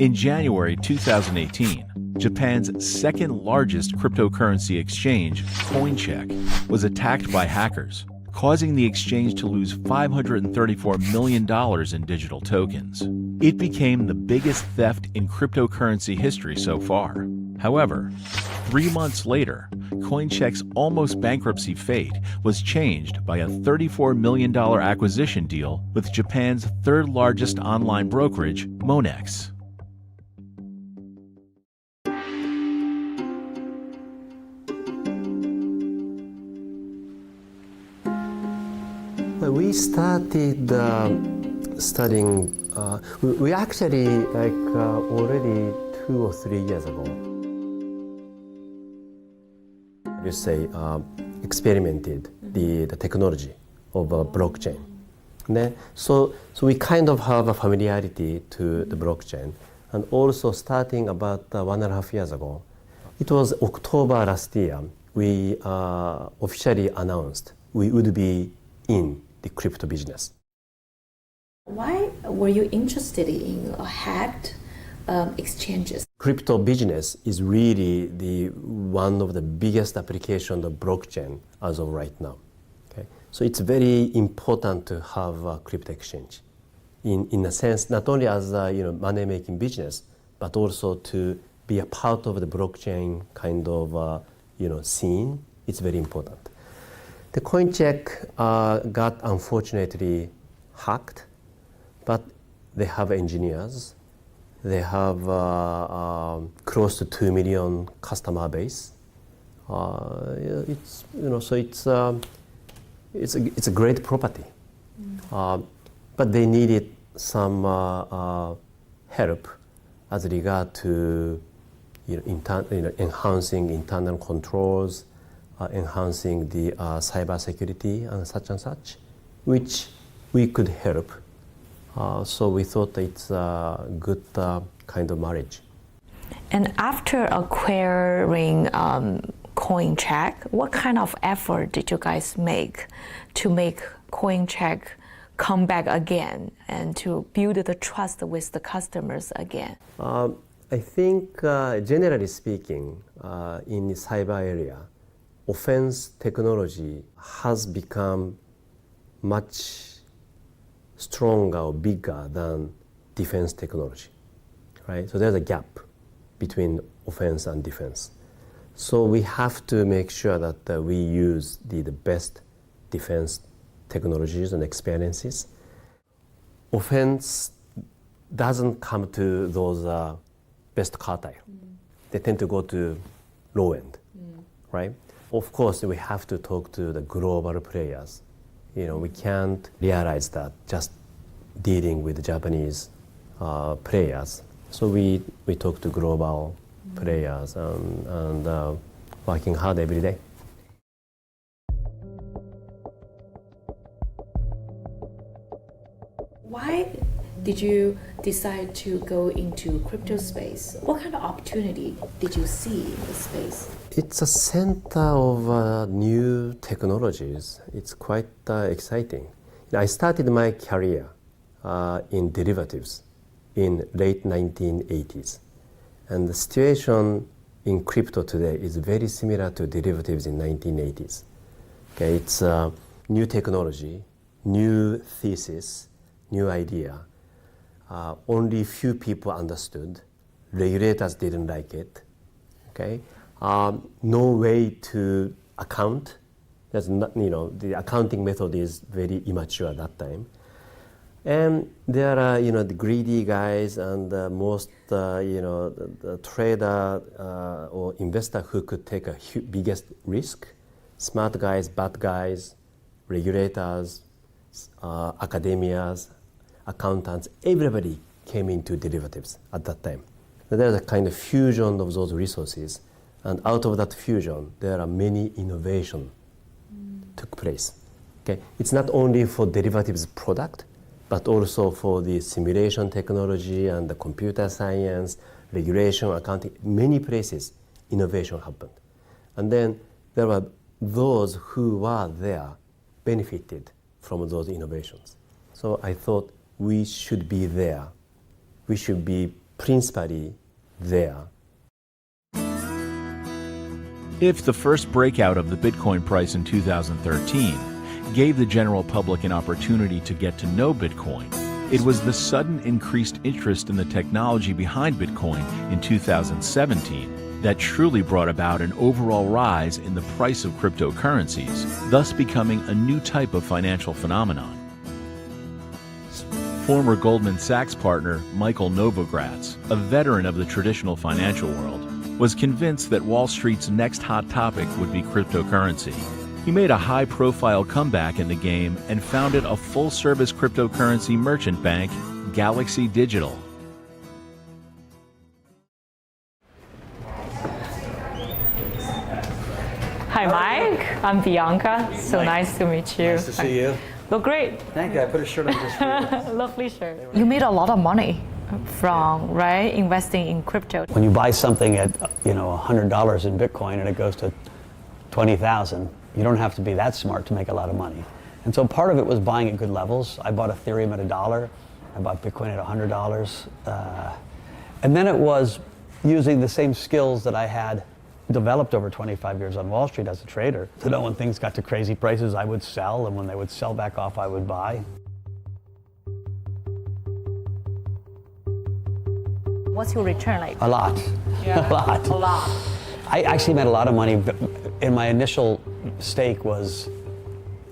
In January 2018, Japan's second largest cryptocurrency exchange, CoinCheck, was attacked by hackers, causing the exchange to lose $534 million in digital tokens. It became the biggest theft in cryptocurrency history so far. However, 3 months later, Coincheck's almost bankruptcy fate was changed by a $34 million acquisition deal with Japan's third largest online brokerage, Monex. We started studying, we actually already 2 or 3 years ago, you say, experimented the technology of blockchain. So we kind of have a familiarity to the blockchain, and also starting about 1.5 years ago, it was October last year, we officially announced we would be in the crypto business. Why were you interested in hacked exchanges? Crypto business is really one of the biggest applications of blockchain as of right now. Okay? So it's very important to have a crypto exchange, in a sense, not only as a money-making business, but also to be a part of the blockchain kind of scene. It's very important. The Coincheck got unfortunately hacked, but they have engineers. They have close to 2 million customer base. It's a great property, but they needed some help as regard to enhancing internal controls, enhancing the cyber security and such, which we could help. So we thought it's a good kind of marriage. And after acquiring Coincheck, what kind of effort did you guys make to make Coincheck come back again and to build the trust with the customers again? I think, generally speaking, in the cyber area, offense technology has become much stronger or bigger than defense technology, right? So there's a gap between offense and defense. So we have to make sure that we use the best defense technologies and experiences. Offense doesn't come to those best quartile. They tend to go to low end, right? Of course, we have to talk to the global players. We can't realize that just dealing with Japanese players. So we talk to global players and working hard every day. Why did you decide to go into crypto space? What kind of opportunity did you see in the space? It's a center of new technologies. It's quite exciting. I started my career in derivatives in late 1980s. And the situation in crypto today is very similar to derivatives in 1980s. Okay, it's new technology, new thesis, new idea. Only few people understood. Regulators didn't like it. Okay, no way to account. There's not, the accounting method is very immature at that time. And there are, the greedy guys and most, the trader or investor who could take a biggest risk. Smart guys, bad guys, regulators, academias, accountants, everybody came into derivatives at that time. So there's a kind of fusion of those resources. And out of that fusion, there are many innovations took place. Okay? It's not only for derivatives product, but also for the simulation technology and the computer science, regulation, accounting, many places innovation happened. And then there were those who were there benefited from those innovations. So I thought we should be there. We should be principally there. If the first breakout of the Bitcoin price in 2013 gave the general public an opportunity to get to know Bitcoin, it was the sudden increased interest in the technology behind Bitcoin in 2017 that truly brought about an overall rise in the price of cryptocurrencies, thus becoming a new type of financial phenomenon. Former Goldman Sachs partner Michael Novogratz, a veteran of the traditional financial world, was convinced that Wall Street's next hot topic would be cryptocurrency. He made a high-profile comeback in the game and founded a full-service cryptocurrency merchant bank, Galaxy Digital. Hi, Mike. I'm Bianca. So nice to meet you. Nice to see you. Look great. Thank you. I put a shirt on just for you. Lovely shirt. You made a lot of money from investing in crypto. When you buy something at $100 in Bitcoin and it goes to 20,000, you don't have to be that smart to make a lot of money. And so part of it was buying at good levels. I bought Ethereum at $1. I bought Bitcoin at $100. And then it was using the same skills that I had developed over 25 years on Wall Street as a trader to know when things got to crazy prices, I would sell, and when they would sell back off, I would buy. What's your return like? A lot. Yeah. A lot. I actually made a lot of money, but in my initial stake was,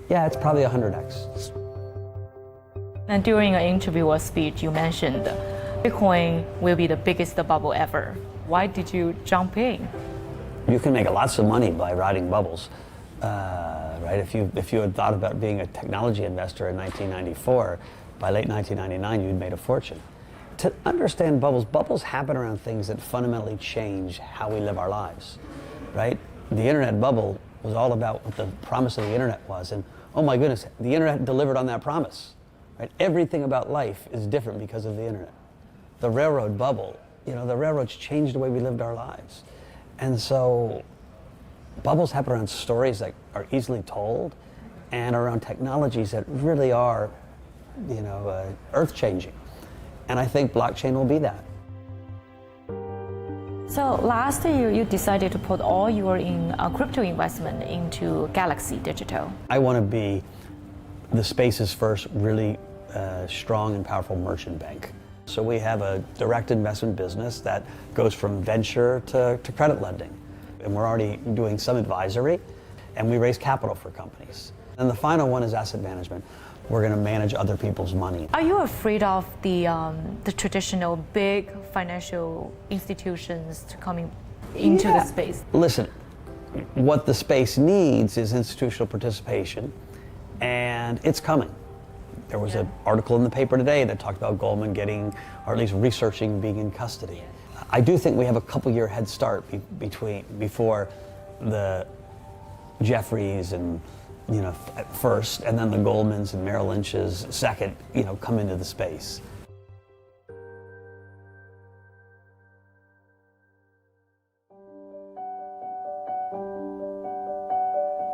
it's probably 100x. And during an interview or speech, you mentioned Bitcoin will be the biggest bubble ever. Why did you jump in? You can make lots of money by riding bubbles, right? If you had thought about being a technology investor in 1994, by late 1999 you'd made a fortune. To understand bubbles happen around things that fundamentally change how we live our lives, right? The internet bubble was all about what the promise of the internet was, and oh my goodness, the internet delivered on that promise, right? Everything about life is different because of the internet. The railroad bubble, the railroads changed the way we lived our lives. And so bubbles happen around stories that are easily told and around technologies that really are, earth-changing. And I think blockchain will be that. So last year you decided to put all your crypto investment into Galaxy Digital. I want to be the space's first really strong and powerful merchant bank. So we have a direct investment business that goes from venture to credit lending. And we're already doing some advisory, and we raise capital for companies. And the final one is asset management. We're going to manage other people's money. Are you afraid of the traditional big financial institutions to coming into the space? Listen, what the space needs is institutional participation, and it's coming. There was an article in the paper today that talked about Goldman getting, or at least researching, being in custody. I do think we have a couple-year head start before the Jefferies and first, and then the Goldmans and Merrill Lynch's second, come into the space.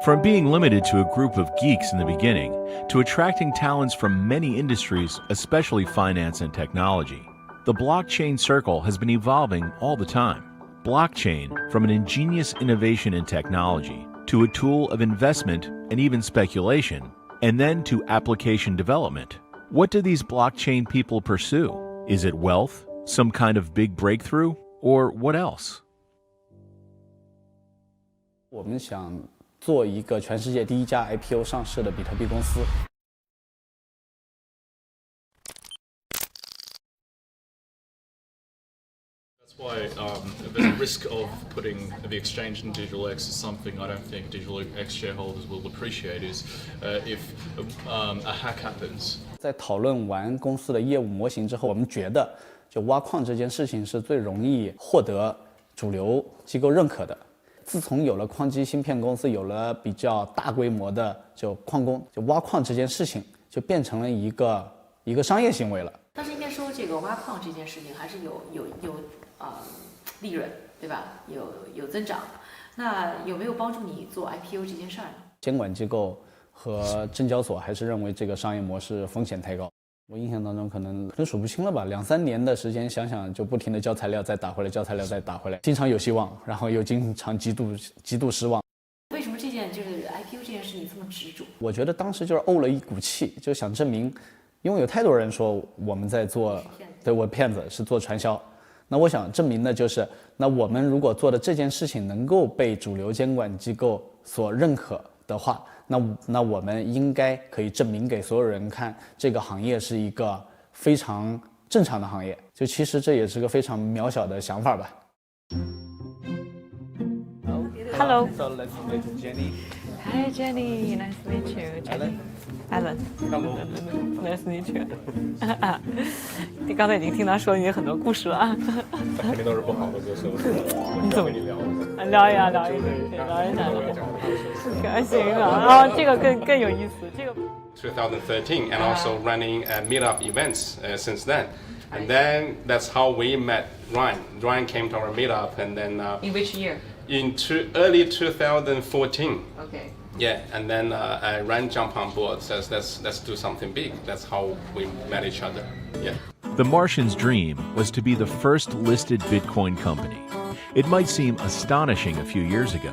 From being limited to a group of geeks in the beginning, to attracting talents from many industries, especially finance and technology, the blockchain circle has been evolving all the time. Blockchain, from an ingenious innovation in technology, to a tool of investment and even speculation, and then to application development. What do these blockchain people pursue? Is it wealth, some kind of big breakthrough, or what else? 我们想做一个全世界第一家 IPO 上市的比特币公司。That's why there's a risk of putting the exchange in Digital X is something I don't think Digital X shareholders will appreciate is if a hack happens. 在讨论完公司的业务模型之后，我们觉得就挖矿这件事情是最容易获得主流机构认可的。自从有了矿机芯片公司，有了比较大规模的就矿工，就挖矿这件事情就变成了一个商业行为了。但是应该说，这个挖矿这件事情还是有利润，对吧？有增长。那有没有帮助你做 IPO 这件事儿呢？监管机构和证交所还是认为这个商业模式风险太高。我印象当中可能数不清了吧，2-3年的时间，想想就不停的交材料再打回来，交材料再打回来，经常有希望，然后又经常极度失望。为什么这件就是 IPO 这件事你这么执着？我觉得当时就是怄了一股气，就想证明，因为有太多人说我们在做，对我骗子是做传销，那我想证明的就是，那我们如果做的这件事情能够被主流监管机构所认可的话，那我们应该可以证明给所有人看，这个行业是一个非常正常的行业。就其实这也是个非常渺小的想法吧。Hello. So let's meet Jenny. Hi Jenny, nice to meet you. Jenny. Alan. Nice to meet you. 你刚才已经听他说你很多故事了。那肯定都是不好的歌手。你怎么聊一下，聊一下，开心啊！然后这个更有意思，这个。2013 and also running meetup events since then. And then that's how we met Ryan. Ryan came to our meetup and then... In which year? In early 2014. Okay. Yeah, and then Ryan jumped on board, says let's do something big. That's how we met each other. Yeah. The Martian's dream was to be the first listed Bitcoin company. It might seem astonishing a few years ago.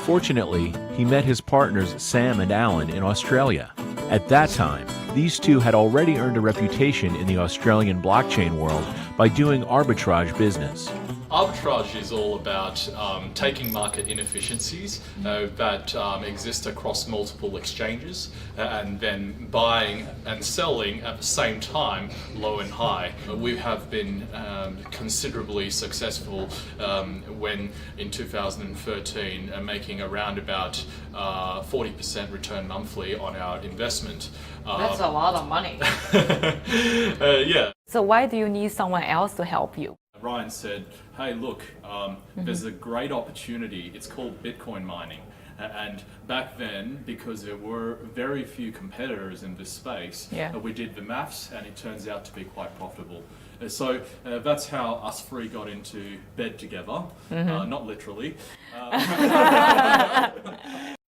Fortunately, he met his partners Sam and Alan in Australia. At that time, these two had already earned a reputation in the Australian blockchain world by doing arbitrage business. Arbitrage is all about taking market inefficiencies that exist across multiple exchanges and then buying and selling at the same time, low and high. We have been considerably successful when in 2013 making around about 40% return monthly on our investment. That's a lot of money. Yeah. So why do you need someone else to help you? Ryan said, hey, look, there's a great opportunity. It's called Bitcoin mining. And back then, because there were very few competitors in this space, we did the maths and it turns out to be quite profitable. So that's how us three got into bed together, not literally.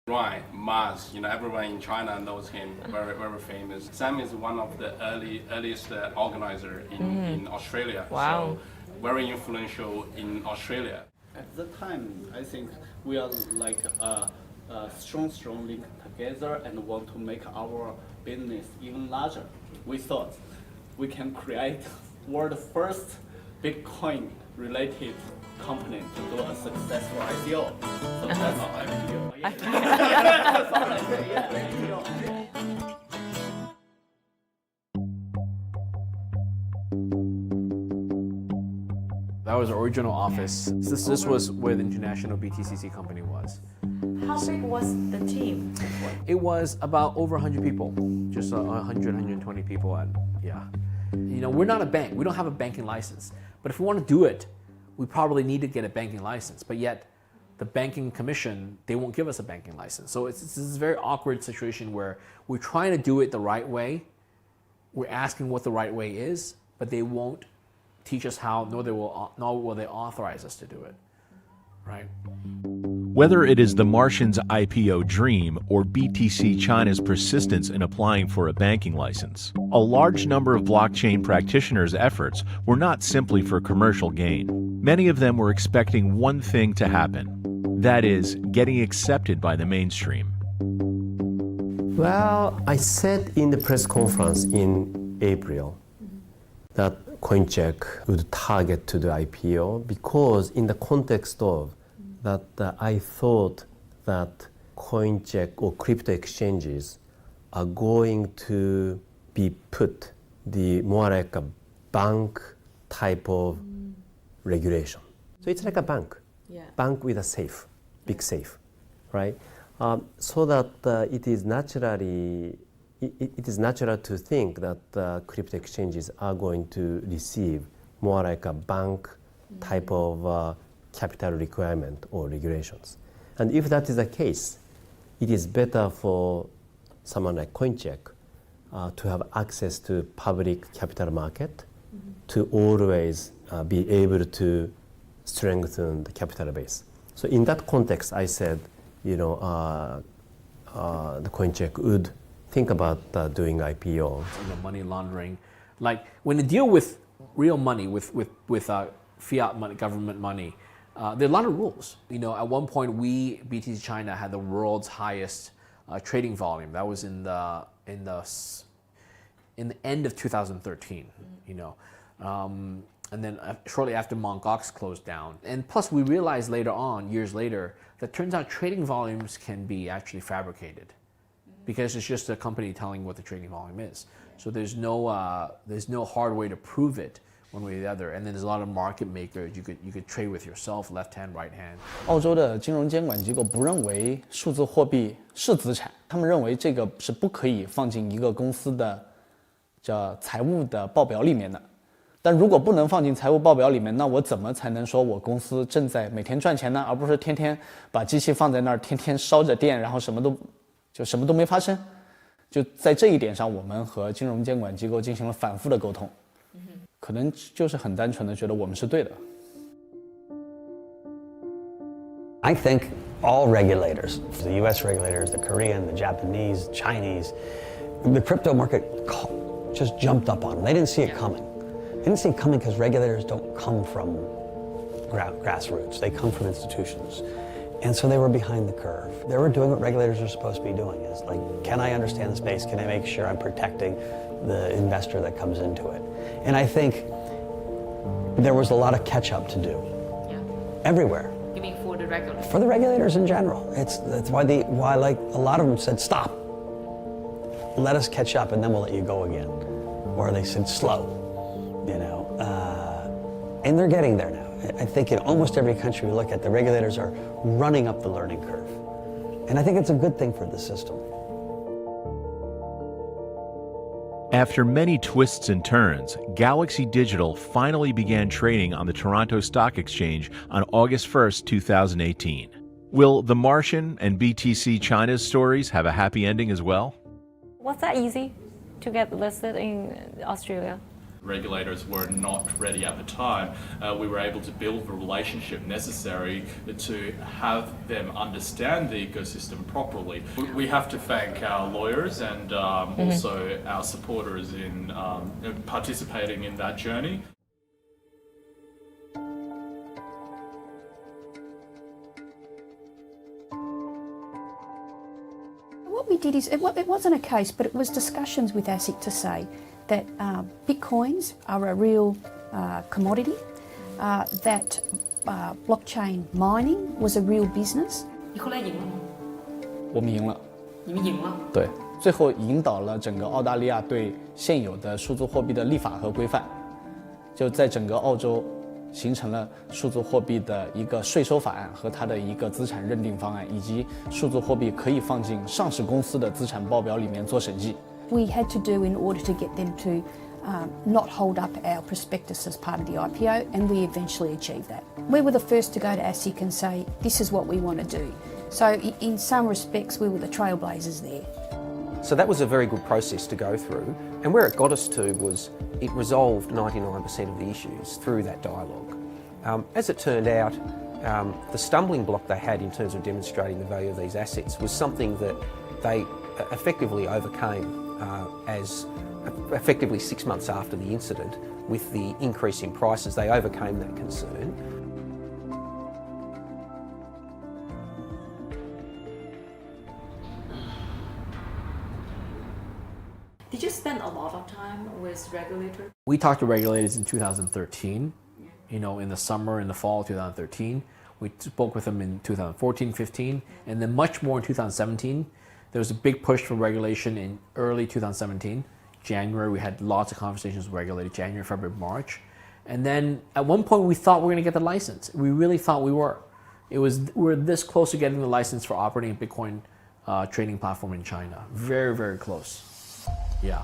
Ryan, Mars, everyone in China knows him, very, very famous. Sam is one of the earliest organizer in Australia. Wow. So very influential in Australia. At that time, I think we are like a strong link together and want to make our business even larger. We thought we can create world's first Bitcoin related company to do a successful ICO. So that's our IPO. That was our original office. This was where the international BTCC company was. How big was the team? It was about over 100 people, just 100, 120 people. And yeah, we're not a bank. We don't have a banking license. But if we want to do it, we probably need to get a banking license. But yet, the banking commission, they won't give us a banking license. So it's this very awkward situation where we're trying to do it the right way. We're asking what the right way is, but they won't teach us how, nor will they authorize us to do it, right? Whether it is the Martians' IPO dream or BTC China's persistence in applying for a banking license, a large number of blockchain practitioners' efforts were not simply for commercial gain. Many of them were expecting one thing to happen, that is, getting accepted by the mainstream. Well, I said in the press conference in April that CoinCheck would target to the IPO because in the context of that I thought that CoinCheck or crypto exchanges are going to be put more like a bank type of regulation. So it's like a bank, bank with a safe, big safe, right? So that it is natural to think that crypto exchanges are going to receive more like a bank type of capital requirement or regulations. And if that is the case, it is better for someone like CoinCheck to have access to public capital market to always be able to strengthen the capital base. So in that context, I said, the CoinCheck would think about doing IPO. Money laundering, like when you deal with real money, with fiat money, government money, there are a lot of rules. At one point, BTC China had the world's highest trading volume. That was in the end of 2013. And then shortly after, Mt. Gox closed down. And plus, we realized later on, years later, that turns out trading volumes can be actually fabricated, because it's just a company telling what the trading volume is. So there's no hard way to prove it one way or the other. And then there's a lot of market makers. You could trade with yourself, left hand, right hand. 澳洲的金融监管机构不认为数字货币是资产，他们认为这个是不可以放进一个公司的叫财务的报表里面的。但如果不能放进财务报表里面，那我怎么才能说我公司正在每天赚钱呢？而不是天天把机器放在那儿，天天烧着电，然后什么都没发生。就在这一点上，我们和金融监管机构进行了反复的沟通，可能就是很单纯的觉得我们是对的。I think all regulators, the US regulators, the Korean, the Japanese, the Chinese, the crypto market just jumped up on them. They didn't see it coming. They didn't see it coming because regulators don't come from grassroots. They come from institutions. And so they were behind the curve. They were doing what regulators are supposed to be doing, is like, can I understand the space? Can I make sure I'm protecting the investor that comes into it? And I think there was a lot of catch up to do. Yeah. Everywhere. You mean for the regulators? For the regulators in general. That's why like a lot of them said, stop. Let us catch up and then we'll let you go again. Or they said slow. And they're getting there now. I think in almost every country we look at, the regulators are running up the learning curve. And I think it's a good thing for the system. After many twists and turns, Galaxy Digital finally began trading on the Toronto Stock Exchange on August 1st, 2018. Will The Martian and BTC China's stories have a happy ending as well? Was that easy to get listed in Australia? Regulators were not ready at the time. We were able to build the relationship necessary to have them understand the ecosystem properly. We have to thank our lawyers and also our supporters in participating in that journey. What we did is, it wasn't a case, but it was discussions with ASIC to say that bitcoins are a real commodity, that blockchain mining was a real business. 你后来赢了吗？我们赢了。你们赢了？对，最后引导了整个澳大利亚对现有的数字货币的立法和规范，就在整个澳洲形成了数字货币的一个税收法案和它的一个资产认定方案，以及数字货币可以放进上市公司的资产报表里面做审计。We had to do in order to get them to not hold up our prospectus as part of the IPO, and we eventually achieved that. We were the first to go to ASIC and say, this is what we want to do. So in some respects, we were the trailblazers there. So that was a very good process to go through, and where it got us to was it resolved 99% of the issues through that dialogue. As it turned out, the stumbling block they had in terms of demonstrating the value of these assets was something that they effectively overcame as effectively 6 months after the incident. With the increase in prices, they overcame that concern. Did you spend a lot of time with regulators? We talked to regulators in 2013, in the summer, in the fall of 2013. We spoke with them in 2014, 15, and then much more in 2017. There was a big push for regulation in early 2017. January, we had lots of conversations with regulators, January, February, March. And then at one point we thought we were going to get the license. We really thought we were. We were this close to getting the license for operating a Bitcoin trading platform in China. Very, very close. Yeah.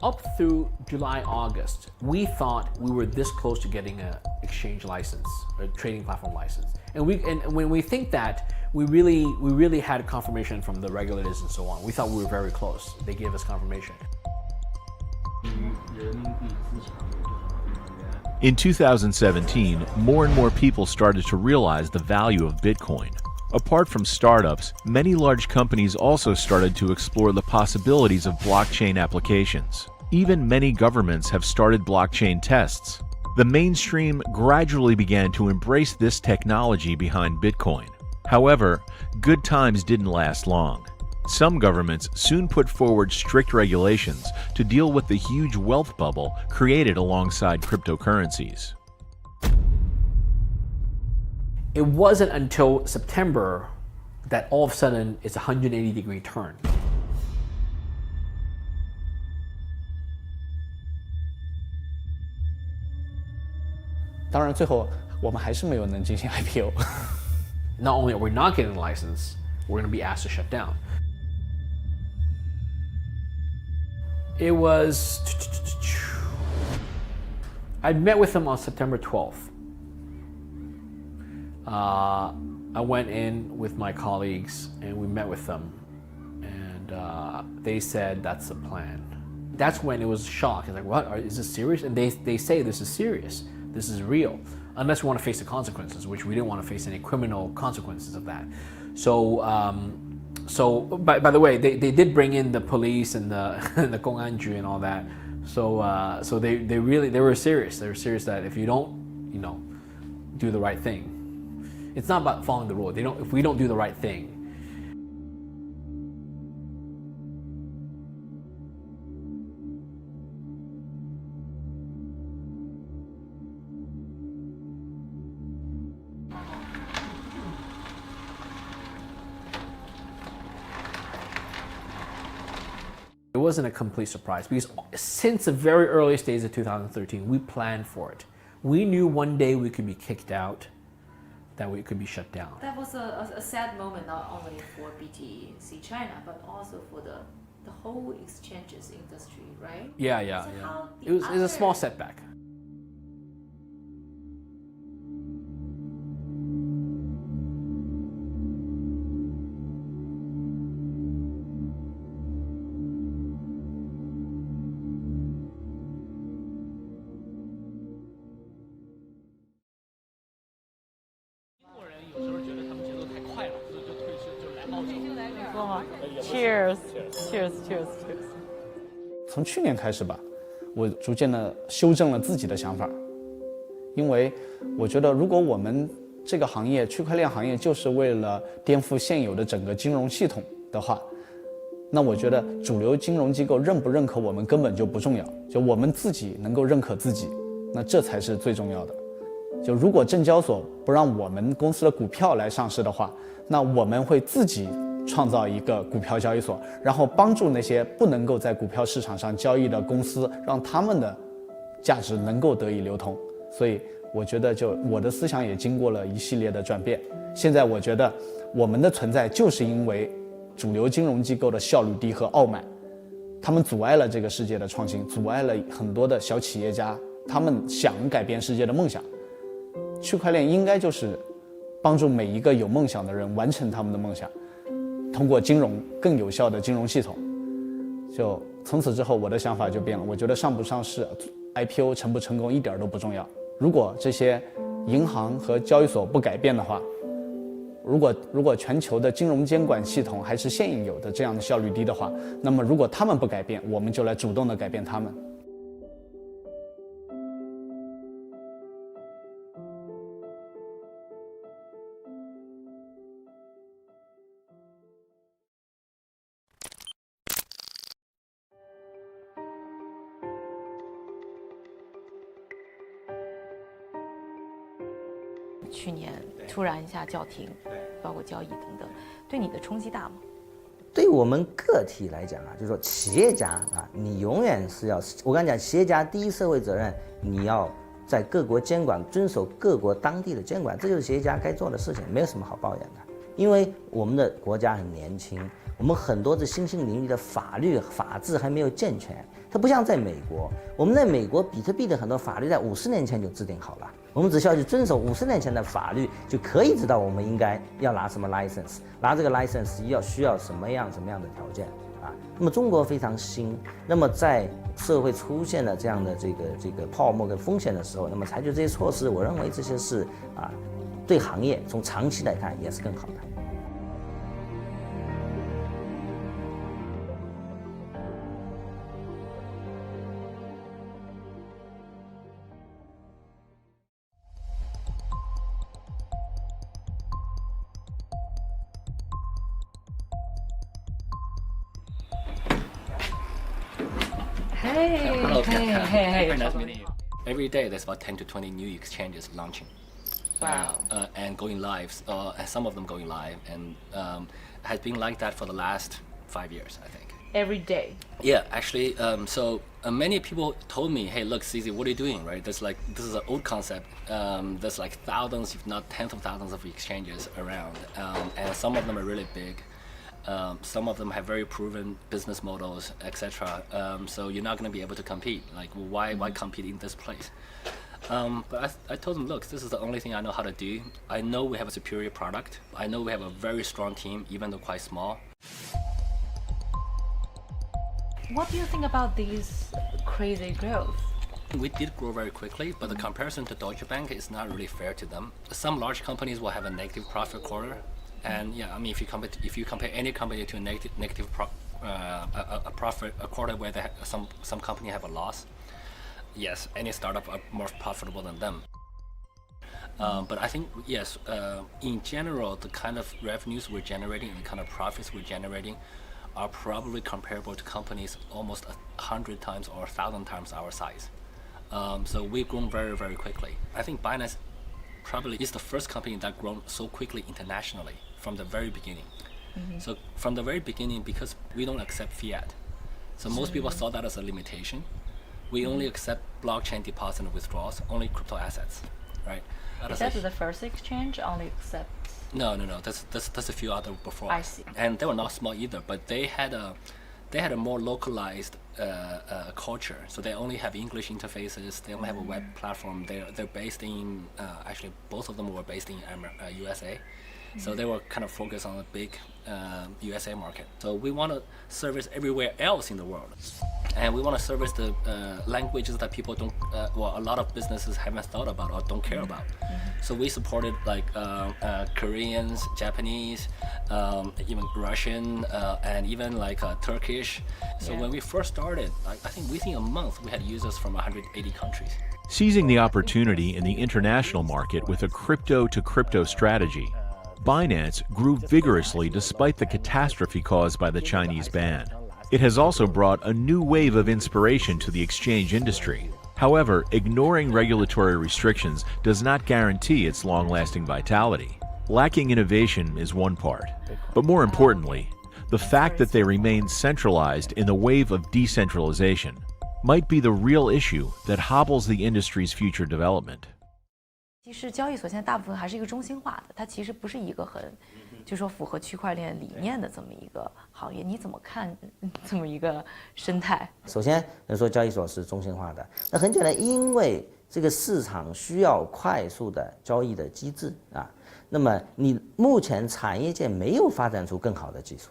Up through July, August, we thought we were this close to getting an exchange license, a trading platform license. And when we think that, we really had confirmation from the regulators and so on. We thought we were very close. They gave us confirmation. In 2017, more and more people started to realize the value of Bitcoin. Apart from startups, many large companies also started to explore the possibilities of blockchain applications. Even many governments have started blockchain tests. The mainstream gradually began to embrace this technology behind Bitcoin. However, good times didn't last long. Some governments soon put forward strict regulations to deal with the huge wealth bubble created alongside cryptocurrencies. It wasn't until September that all of a sudden it's a 180-degree turn. 当然，最后我们还是没有能进行 IPO。Not only are we not getting a license, we're going to be asked to shut down. It was. I met with them on September 12th. I went in with my colleagues and we met with them, and they said that's the plan. That's when it was a shock. It's like, what? Is this serious? And they say this is serious. This is real. Unless we want to face the consequences, which we didn't want to face any criminal consequences of that. So, by the way, they did bring in the police and the Gong'anju and all that. So they were serious. They were serious that if you don't, do the right thing. It's not about following the rule. If we don't do the right thing. It wasn't a complete surprise because since the very earliest days of 2013, we planned for it. We knew one day we could be kicked out, that we could be shut down. That was a sad moment not only for BTC China, but also for the whole exchanges industry, right? Yeah. It was a small setback. Cheers. 从去年开始吧，我逐渐的修正了自己的想法，因为我觉得如果我们这个行业区块链行业就是为了颠覆现有的整个金融系统的话，那我觉得主流金融机构认不认可我们根本就不重要，就我们自己能够认可自己，那这才是最重要的。就如果证交所不让我们公司的股票来上市的话，那我们会自己创造一个股票交易所，然后帮助那些不能够在股票市场上交易的公司，让他们的价值能够得以流通。所以我觉得就我的思想也经过了一系列的转变。现在我觉得我们的存在就是因为主流金融机构的效率低和傲慢，他们阻碍了这个世界的创新，阻碍了很多的小企业家他们想改变世界的梦想。区块链应该就是帮助每一个有梦想的人完成他们的梦想，通过金融更有效的金融系统。就从此之后我的想法就变了，我觉得上不上市 IPO 成不成功一点都不重要。如果这些银行和交易所不改变的话，如果全球的金融监管系统还是现有的这样的效率低的话，那么如果他们不改变，我们就来主动的改变他们。去年突然一下叫停，包括交易等等，对你的冲击大吗？对我们个体来讲啊，就是说企业家啊，你永远是要，我刚才讲，企业家第一社会责任，你要在各国监管遵守各国当地的监管，这就是企业家该做的事情，没有什么好抱怨的。因为我们的国家很年轻，我们很多的新兴领域的法律法治还没有健全，它不像在美国，我们在美国比特币的很多法律在50年前就制定好了。我们只需要去遵守50年前的法律，就可以知道我们应该要拿什么 license， 拿这个 license 需要什么样的条件啊。那么中国非常新，那么在社会出现了这样的这个泡沫跟风险的时候，那么采取这些措施，我认为这些是啊，对行业从长期来看也是更好的。Hey, Hello. hey. Very nice meeting you. Every day there's about 10 to 20 new exchanges launching. Wow. And going live, and some of them going live, and has been like that for the last 5 years, I think. Every day. Yeah, actually, many people told me, hey, look, CZ, what are you doing, right? This is an old concept. There's like thousands, if not tens of thousands of exchanges around, and some of them are really big. Some of them have very proven business models, etc. So you're not going to be able to compete. Like, why compete in this place? But I told them, look, this is the only thing I know how to do. I know we have a superior product. I know we have a very strong team, even though quite small. What do you think about these crazy growth? We did grow very quickly, but the comparison to Deutsche Bank is not really fair to them. Some large companies will have a negative profit quarter, and yeah, I mean, if you compare any company to a negative profit a quarter where some company have a loss, yes, any startup are more profitable than them. But I think, yes, in general, the kind of revenues we're generating and the kind of profits we're generating are probably comparable to companies almost 100 times or 1,000 times our size. So we've grown very, very quickly. I think Binance probably is the first company that grown so quickly internationally from the very beginning. So from the very beginning, because we don't accept fiat, so most people saw that as a limitation. We only accept blockchain deposit and withdrawals, only crypto assets, right? Is that the first exchange only accept? No. There's a few other before. I see. And they were not small either, but they had a more localized culture. So they only have English interfaces. They only have a web platform. They're based in actually both of them were based in USA. So they were kind of focused on the big USA market. So we want to service everywhere else in the world. And we want to service the languages that people don't, a lot of businesses haven't thought about or don't care about. So we supported like Koreans, Japanese, even Russian, and even like Turkish. So when we first started, I think within a month we had users from 180 countries. Seizing the opportunity in the international market with a crypto-to-crypto strategy, Binance grew vigorously despite the catastrophe caused by the Chinese ban. It has also brought a new wave of inspiration to the exchange industry. However, ignoring regulatory restrictions does not guarantee its long-lasting vitality. Lacking innovation is one part, but more importantly, the fact that they remain centralized in the wave of decentralization might be the real issue that hobbles the industry's future development. 其实交易所现在大部分还是一个中心化的，它其实不是一个很，就说符合区块链理念的这么一个行业。你怎么看这么一个生态？首先，说交易所是中心化的，那很简单，因为这个市场需要快速的交易的机制啊。那么你目前产业界没有发展出更好的技术，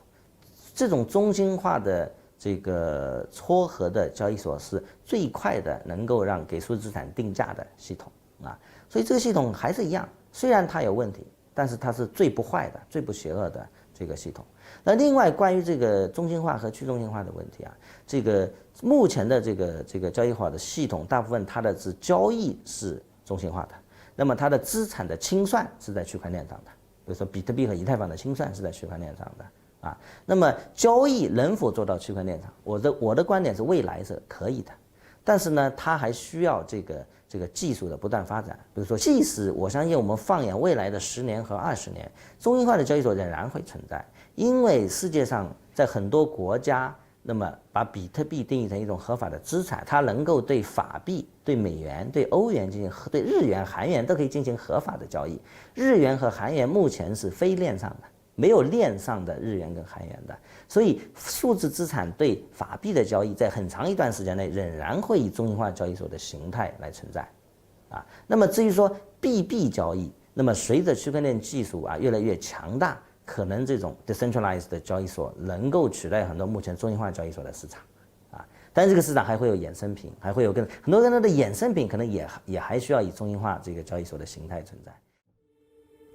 这种中心化的这个撮合的交易所是最快的能够让给数字资产定价的系统啊。所以这个系统还是一样，虽然它有问题，但是它是最不坏的、最不邪恶的这个系统。那另外关于这个中心化和去中心化的问题啊，这个目前的这个交易所的系统，大部分它的交易是中心化的，那么它的资产的清算是在区块链上的，比如说比特币和以太坊的清算是在区块链上的啊。那么交易能否做到区块链上？我的观点是未来是可以的，但是呢，它还需要这个技术的不断发展。比如说，即使我相信我们放眼未来的10年和20年，中心化的交易所仍然会存在，因为世界上在很多国家，那么把比特币定义成一种合法的资产，它能够对法币、对美元、对欧元进行，对日元、韩元都可以进行合法的交易。日元和韩元目前是非链上的，没有链上的日元跟韩元的，所以数字资产对法币的交易在很长一段时间内仍然会以中心化交易所的形态来存在，啊，那么至于说币交易，那么随着区块链技术啊越来越强大，可能这种 decentralized 的交易所能够取代很多目前中心化交易所的市场，啊，但是这个市场还会有衍生品，还会有很多的衍生品可能也还需要以中心化这个交易所的形态存在。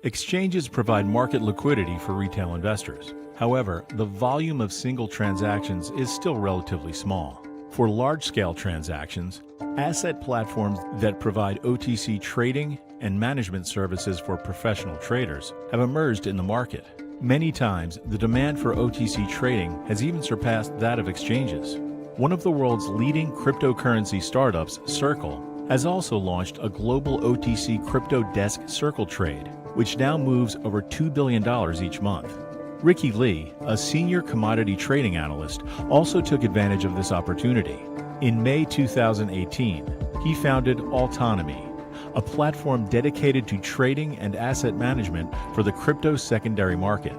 Exchanges provide market liquidity for retail investors. However, the volume of single transactions is still relatively small. For large-scale transactions, asset platforms that provide OTC trading and management services for professional traders have emerged in the market. Many times, the demand for OTC trading has even surpassed that of exchanges. one of the world's leading cryptocurrency startups, Circle, has also launched a global OTC crypto desk, Circle Trade, which now moves over $2 billion each month. Ricky Lee, a senior commodity trading analyst, also took advantage of this opportunity. In May 2018, he founded Autonomy, a platform dedicated to trading and asset management for the crypto secondary market.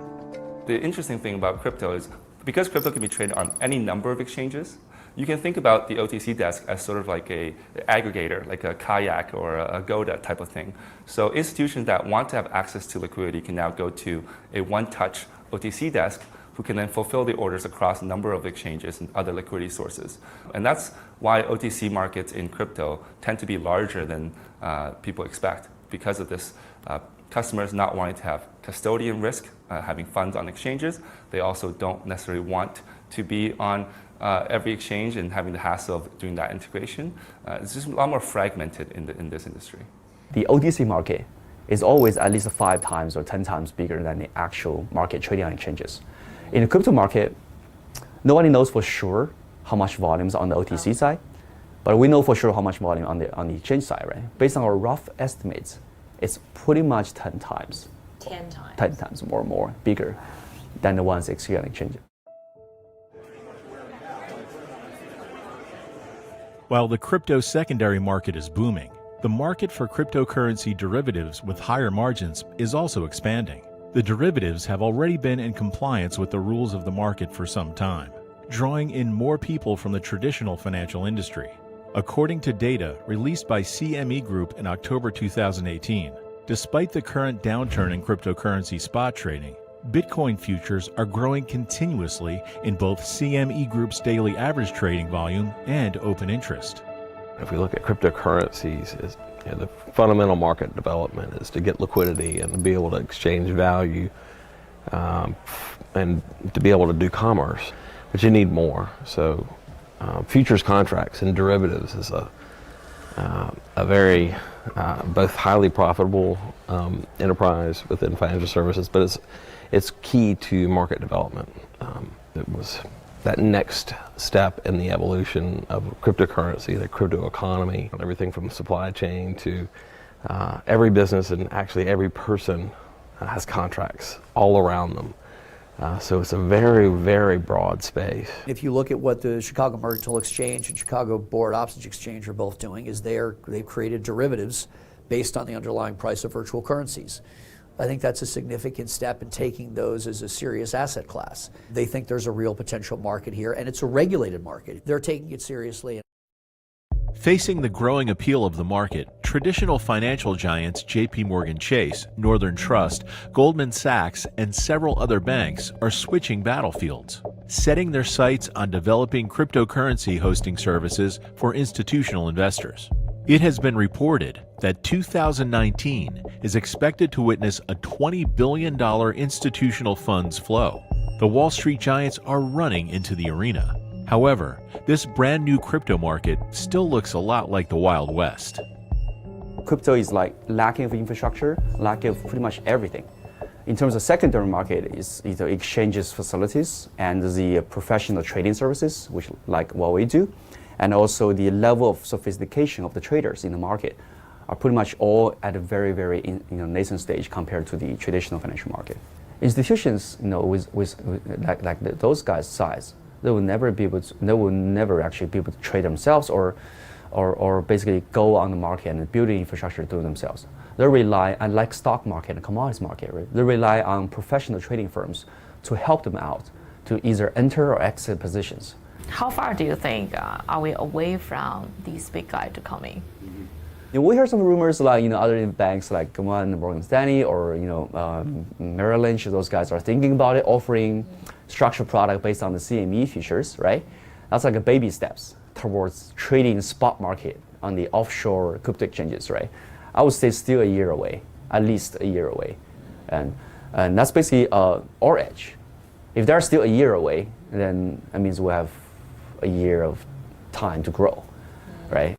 The interesting thing about crypto is because crypto can be traded on any number of exchanges, you can think about the OTC desk as sort of like an aggregator, like a Kayak or a Goda type of thing. So institutions that want to have access to liquidity can now go to a one-touch OTC desk who can then fulfill the orders across a number of exchanges and other liquidity sources. And that's why OTC markets in crypto tend to be larger than people expect because of this. Customers not wanting to have custodian risk, having funds on exchanges. They also don't necessarily want to be on every exchange and having the hassle of doing that integration. It's just a lot more fragmented in this industry. The OTC market is always at least 5 times or 10 times bigger than the actual market trading on exchanges. In the crypto market, nobody knows for sure how much volume is on the OTC side, but we know for sure how much volume on the exchange side, right? Based on our rough estimates, it's pretty much 10 times. 10 times. 10 times more bigger than the ones executed on exchanges. While the crypto secondary market is booming, the market for cryptocurrency derivatives with higher margins is also expanding. The derivatives have already been in compliance with the rules of the market for some time, drawing in more people from the traditional financial industry. According to data released by CME Group in October 2018, despite the current downturn in cryptocurrency spot trading, Bitcoin futures are growing continuously in both CME Group's daily average trading volume and open interest. If we look at cryptocurrencies, the fundamental market development is to get liquidity and to be able to exchange value and to be able to do commerce, but you need more. So futures contracts and derivatives is a very both highly profitable enterprise within financial services, but it's key to market development. It was that next step in the evolution of cryptocurrency, the crypto economy, everything from supply chain to every business and actually every person has contracts all around them. So it's a very, very broad space. If you look at what the Chicago Mercantile Exchange and Chicago Board Options Exchange are both doing, is they've created derivatives based on the underlying price of virtual currencies. I think that's a significant step in taking those as a serious asset class. They think there's a real potential market here, and it's a regulated market. They're taking it seriously. Facing the growing appeal of the market, traditional financial giants JP Morgan Chase, Northern Trust, Goldman Sachs, and several other banks are switching battlefields, setting their sights on developing cryptocurrency hosting services for institutional investors. It has been reported that 2019 is expected to witness a $20 billion institutional funds flow. The Wall Street giants are running into the arena. However, this brand new crypto market still looks a lot like the Wild West. Crypto is like lacking of infrastructure, lacking of pretty much everything. In terms of secondary market, is either exchanges facilities and the professional trading services, which like what we do, and also the level of sophistication of the traders in the market are pretty much all at a very, very nascent stage compared to the traditional financial market. Institutions, with those guys' size, they will never actually be able to trade themselves or basically go on the market and build the infrastructure to do themselves. They rely on, like stock market and commodities market, right? They rely on professional trading firms to help them out to either enter or exit positions. How far do you think are we away from these big guys to coming? We heard some rumors like other banks like Morgan Stanley or Merrill Lynch. Those guys are thinking about it, offering structured product based on the CME futures, right? That's like a baby steps towards trading spot market on the offshore crypto exchanges, right? I would say still a year away, at least a year away, and that's basically our edge. If they're still a year away, then that means we have a year of time to grow, right?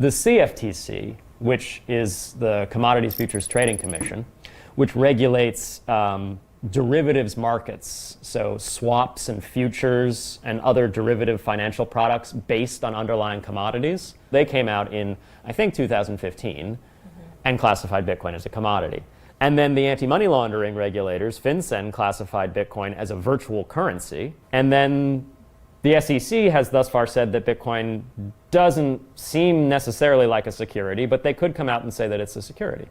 The CFTC, which is the Commodities Futures Trading Commission, which regulates derivatives markets, so swaps and futures and other derivative financial products based on underlying commodities. They came out in, I think, 2015 and classified Bitcoin as a commodity. And then the anti-money laundering regulators, FinCEN, classified Bitcoin as a virtual currency. And then the SEC has thus far said that Bitcoin doesn't seem necessarily like a security, but they could come out and say that it's a security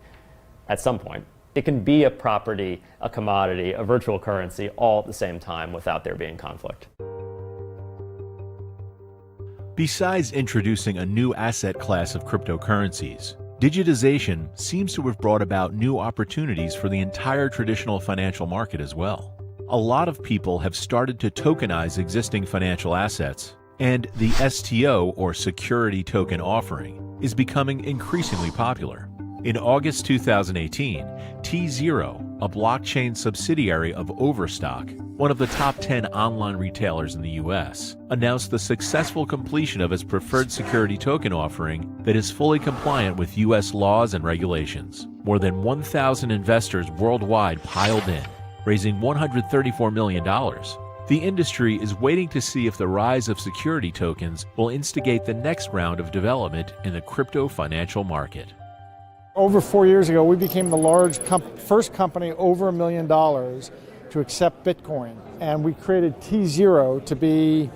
at some point. It can be a property, a commodity, a virtual currency all at the same time without there being conflict. Besides introducing a new asset class of cryptocurrencies, digitization seems to have brought about new opportunities for the entire traditional financial market as well. A lot of people have started to tokenize existing financial assets, and the STO, or security token offering, is becoming increasingly popular. In August 2018, T0, a blockchain subsidiary of Overstock, one of the top 10 online retailers in the US, announced the successful completion of its preferred security token offering that is fully compliant with US laws and regulations. More than 1,000 investors worldwide piled in, raising $134 million. The industry is waiting to see if the rise of security tokens will instigate the next round of development in the crypto financial market. Over 4 years ago, we became the first company over $1 million to accept Bitcoin. And we created T0 to be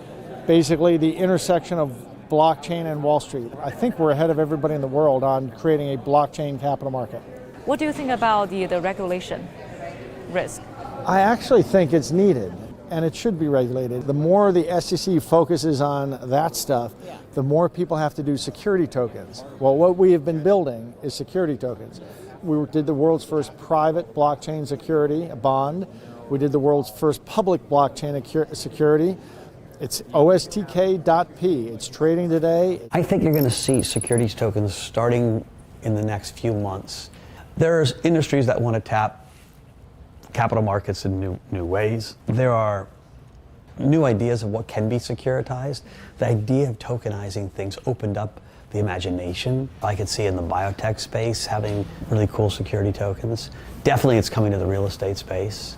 basically the intersection of blockchain and Wall Street. I think we're ahead of everybody in the world on creating a blockchain capital market. What do you think about the regulation risk? I actually think it's needed, and it should be regulated. The more the SEC focuses on that stuff, the more people have to do security tokens. Well, what we have been building is security tokens. We did the world's first private blockchain security, a bond. We did the world's first public blockchain security. It's OSTK.P. It's trading today. I think you're going to see securities tokens starting in the next few months. There's industries that want to tap capital markets in new ways. There are new ideas of what can be securitized. The idea of tokenizing things opened up the imagination. I could see in the biotech space having really cool security tokens. Definitely it's coming to the real estate space.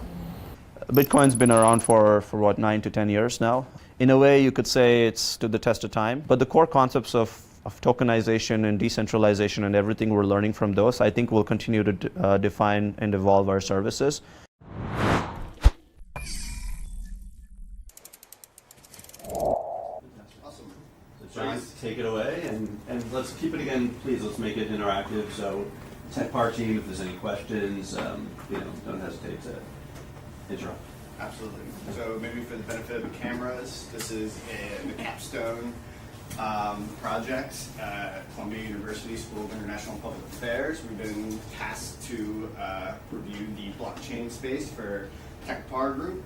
Bitcoin's been around for what, 9 to 10 years now. In a way, you could say it's stood the test of time, but the core concepts of tokenization and decentralization and everything we're learning from those, I think will continue to define and evolve our services. John, take it away, and let's keep it again, please. Let's make it interactive. So, Tech Park team, if there's any questions, don't hesitate to interrupt. Absolutely. So maybe for the benefit of the cameras, this is the capstone project at Columbia University School of International Public Affairs. We've been tasked to review the blockchain space for Tech Par Group,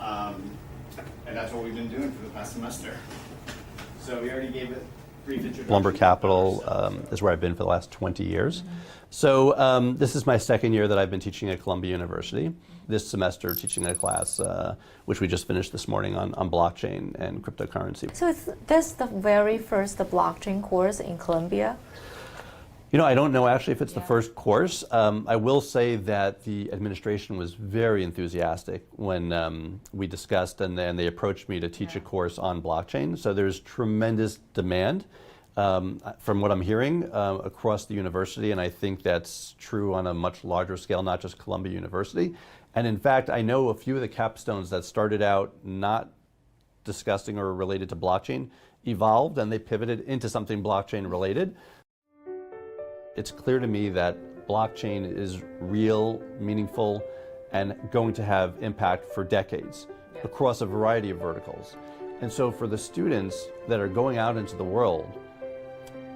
and that's what we've been doing for the past semester. So we already gave it a brief introduction. Lumber Capital is where I've been for the last 20 years. Mm-hmm. So this is my second year that I've been teaching at Columbia University. This semester teaching a class which we just finished this morning on blockchain and cryptocurrency. So that's the very first blockchain course in Columbia? I don't know actually if it's the first course. I will say that the administration was very enthusiastic when we discussed, and then they approached me to teach a course on blockchain. So there's tremendous demand from what I'm hearing across the university, and I think that's true on a much larger scale, not just Columbia University. And in fact, I know a few of the capstones that started out not discussing or related to blockchain evolved, and they pivoted into something blockchain related. It's clear to me that blockchain is real, meaningful, and going to have impact for decades across a variety of verticals. And so for the students that are going out into the world,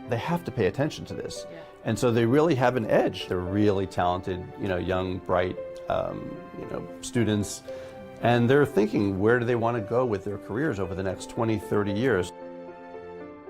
they have to pay attention to this. Yeah. And so they really have an edge. They're really talented, young, bright, students, and they're thinking, where do they want to go with their careers over the next 20, 30 years?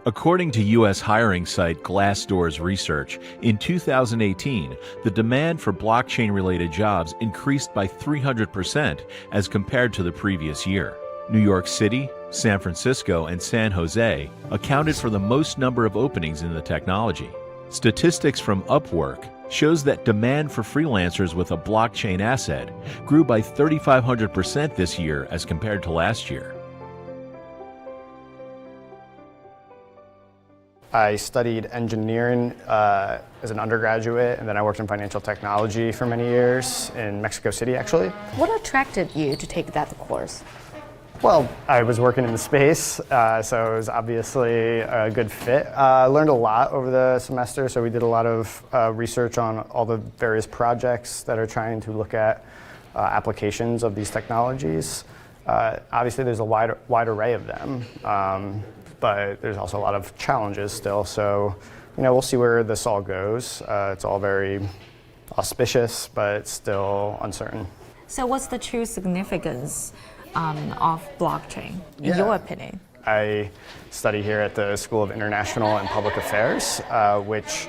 According to U.S. hiring site Glassdoor's research, in 2018, the demand for blockchain-related jobs increased by 300% as compared to the previous year. New York City, San Francisco, and San Jose accounted for the most number of openings in the technology. Statistics from Upwork shows that demand for freelancers with a blockchain asset grew by 3,500% this year as compared to last year. I studied engineering as an undergraduate, and then I worked in financial technology for many years in Mexico City, actually. What attracted you to take that course? Well, I was working in the space, so it was obviously a good fit. I learned a lot over the semester, so we did a lot of research on all the various projects that are trying to look at applications of these technologies. Obviously, there's a wide array of them, but there's also a lot of challenges still. So, we'll see where this all goes. It's all very auspicious, but it's still uncertain. So what's the true significance of blockchain, in your opinion? I study here at the School of International and Public Affairs, which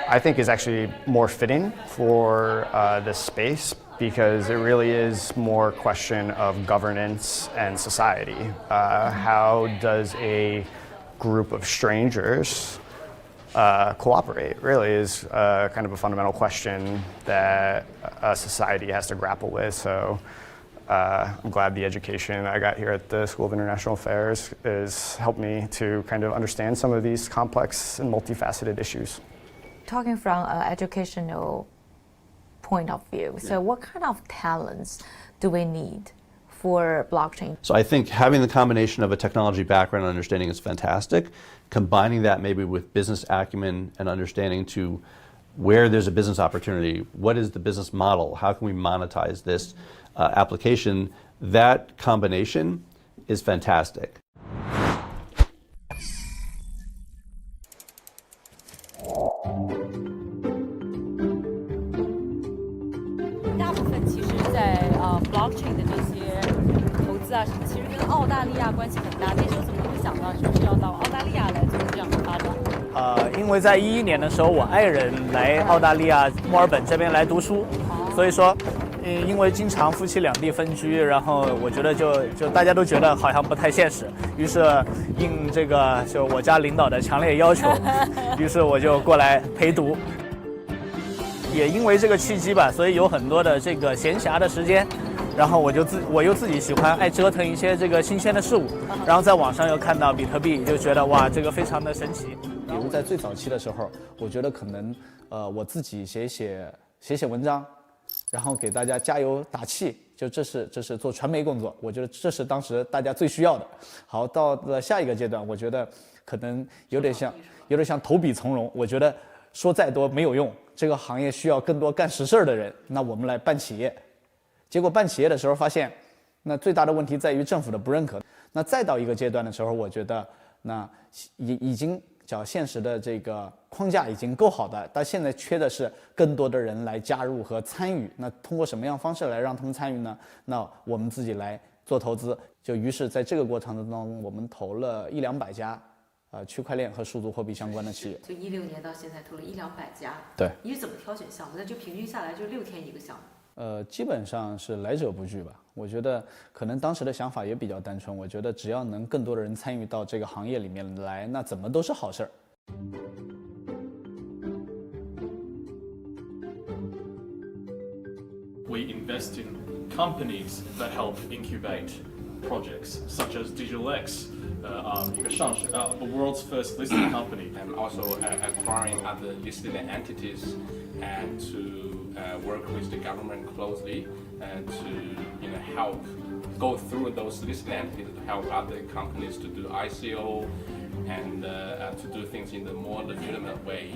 I think is actually more fitting for this space because it really is more question of governance and society. How does a group of strangers cooperate really is kind of a fundamental question that a society has to grapple with. So I'm glad the education I got here at the School of International Affairs has helped me to kind of understand some of these complex and multifaceted issues. Talking from an educational point of view, so what kind of talents do we need for blockchain? So I think having the combination of a technology background and understanding is fantastic. Combining that maybe with business acumen and understanding to where there's a business opportunity, what is the business model, how can we monetize this application, that combination is fantastic. 大部分其实在blockchain 的这些投资啊什么，其实跟澳大利亚关系很大。那时候怎么会想到说是要到澳大利亚来做这样的发展？因为在2011年的时候，我爱人来澳大利亚墨尔本这边来读书，所以说，因为经常夫妻两地分居，然后我觉得就大家都觉得好像不太现实，于是应这个就我家领导的强烈要求，于是我就过来陪读。也因为这个契机吧，所以有很多的这个闲暇的时间，然后我又自己喜欢爱折腾一些这个新鲜的事物，然后在网上又看到比特币，就觉得哇，这个非常的神奇。比如在最早期的时候，我觉得可能我自己写文章，然后给大家加油打气，就这是做传媒工作，我觉得这是当时大家最需要的。好，到了下一个阶段，我觉得可能有点像投笔从戎，我觉得说再多没有用。这个行业需要更多干实事的人，那我们来办企业。结果办企业的时候发现，那最大的问题在于政府的不认可。那再到一个阶段的时候，我觉得那已经叫现实的这个框架已经够好的，但现在缺的是更多的人来加入和参与。那通过什么样方式来让他们参与呢？那我们自己来做投资。就于是在这个过程当中，我们投了100-200家。区块链和数字货币相关的企业，就16年到现在投了100-200家。对，你是怎么挑选项目的？就平均下来就6天一个项目。基本上是来者不拒吧。我觉得可能当时的想法也比较单纯，我觉得只要能更多的人参与到这个行业里面来，那怎么都是好事儿。We invest in companies that help incubate projects, such as DigitalX, the world's first listed company. And also acquiring other listed entities and to work with the government closely and to help go through those listed entities to help other companies to do ICO and to do things in the more legitimate way.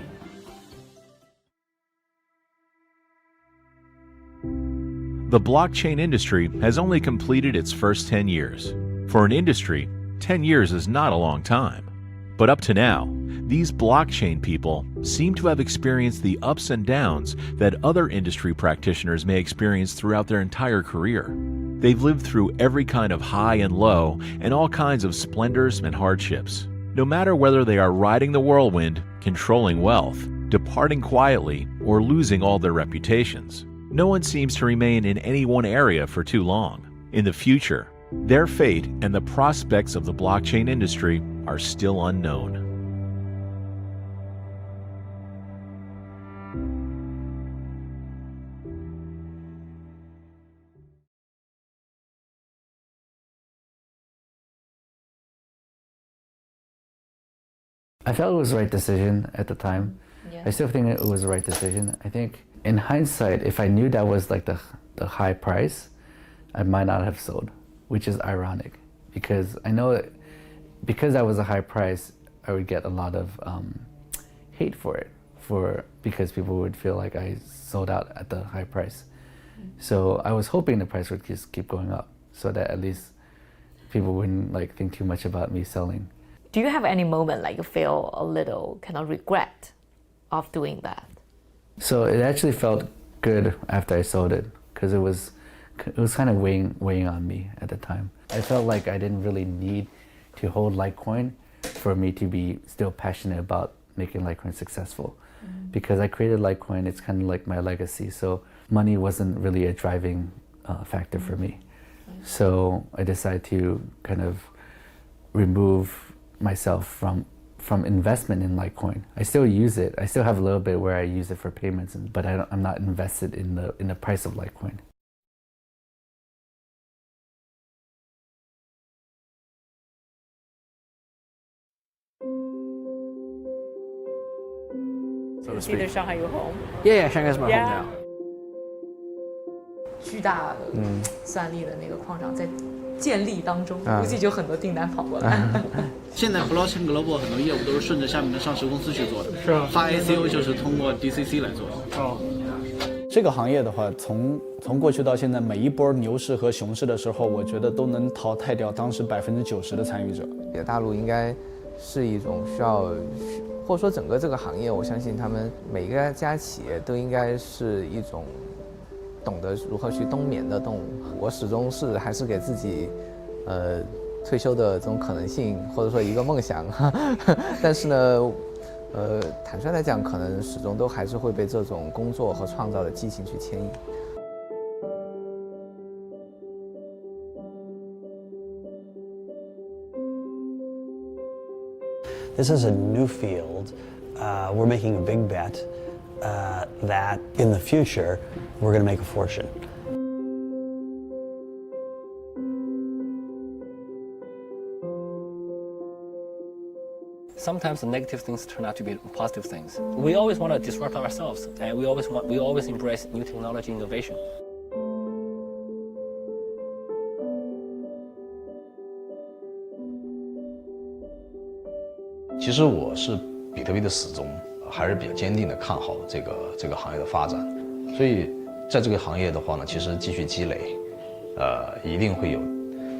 The blockchain industry has only completed its first 10 years. For an industry, 10 years is not a long time. But up to now, these blockchain people seem to have experienced the ups and downs that other industry practitioners may experience throughout their entire career. They've lived through every kind of high and low and all kinds of splendors and hardships. No matter whether they are riding the whirlwind, controlling wealth, departing quietly, or losing all their reputations, no one seems to remain in any one area for too long. In the future, Their fate and the prospects of the blockchain industry are still unknown. I felt it was the right decision at the time. Yeah. I still think it was the right decision. I think in hindsight, if I knew that was like the high price, I might not have sold, which is ironic because I know that because that was a high price, I would get a lot of hate for it, because people would feel like I sold out at the high price. So I was hoping the price would just keep going up so that at least people wouldn't like think too much about me selling. Do you have any moment like you feel a little kind of regret of doing that? So it actually felt good after I sold it because it was kind of weighing on me at the time. I felt like I didn't really need to hold Litecoin for me to be still passionate about making Litecoin successful. Because I created Litecoin, it's kind of like my legacy. So money wasn't really a driving factor for me. So I decided to kind of remove myself from investment in Litecoin. I still use it. I still have a little bit where I use it for payments, but I'm not invested in the price of Litecoin. So to See speak. Shanghai your home? Yeah, Shanghai's my Yeah. home now. 巨大的算力的那个矿场在建立当中，啊估计就很多订单跑过来。现在 Blockchain Global 很多业务都是顺着下面的上市公司去做的，是啊发 ICO 就是通过 DCC 来做的。哦，这个行业的话，从过去到现在，每一波牛市和熊市的时候，我觉得都能淘汰掉当时90%的参与者。大陆应该是一种需要，或者说整个这个行业，我相信他们每一家企业都应该是一种懂得如何去冬眠的动物。我始终还是给自己，退休的这种可能性，或者说一个梦想。但是呢，坦率来讲，可能始终都还是会被这种工作和创造的激情去牵引。This is a new field. We're making a big bet that in the future we're going to make a fortune. Sometimes the negative things turn out to be positive things. We always want to disrupt ourselves, and we always embrace new technology innovation. 其实我是比特币的始终还是比较坚定的看好这个行业的发展，所以在这个行业的话呢，其实继续积累，一定会有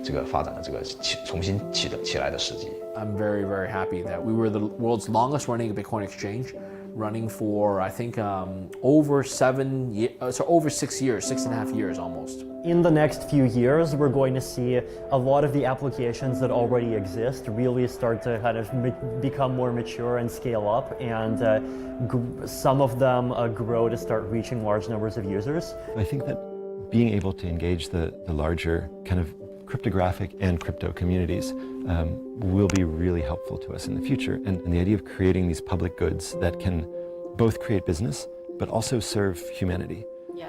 这个发展的这个重新起来的时机。I'm very, very happy that we were the world's longest running Bitcoin exchange, running for I think over 6 years, 6.5 years almost. In the next few years, we're going to see a lot of the applications that already exist really start to kind of become more mature and scale up, and some of them grow to start reaching large numbers of users. I think that being able to engage the larger kind of cryptographic and crypto communities will be really helpful to us in the future. And the idea of creating these public goods that can both create business but also serve humanity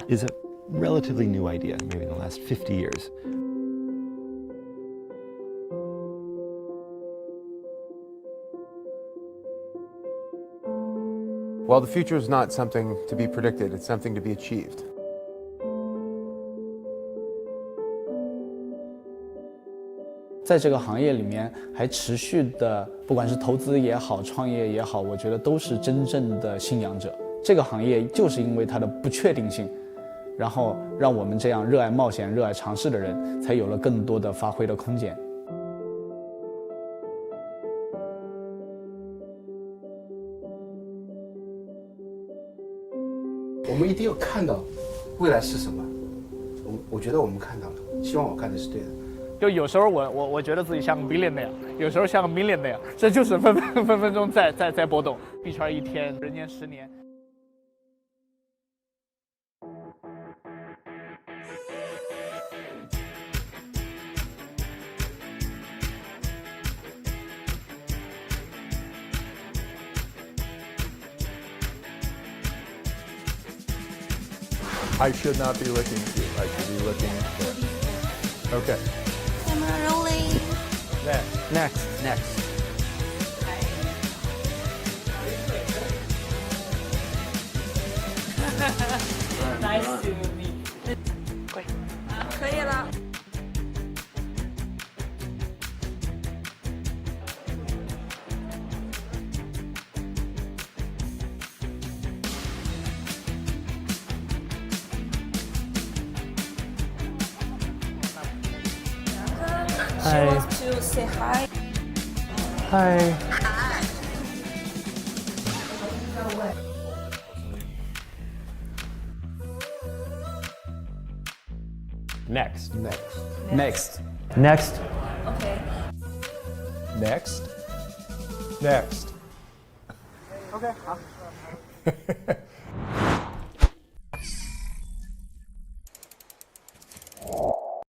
is a relatively new idea, maybe in the last 50 years. Well, the future is not something to be predicted, it's something to be achieved. 在这个行业里面，还持续的，不管是投资也好，创业也好，我觉得都是真正的信仰者。这个行业就是因为它的不确定性，然后让我们这样热爱冒险、热爱尝试的人，才有了更多的发挥的空间。我们一定要看到未来是什么。我觉得我们看到了，希望我看的是对的。就有时候我觉得自己像个 billionaire， 有时候像个 millionaire， 这就是分分钟在波动，币圈一天，人间10年。I should not be looking at you. I should be looking there. Okay. Camera rolling. Next. Next. Nice to meet. 可以了。She wants to say hi. Hi. Next. Next. Next. Okay. Next. Okay.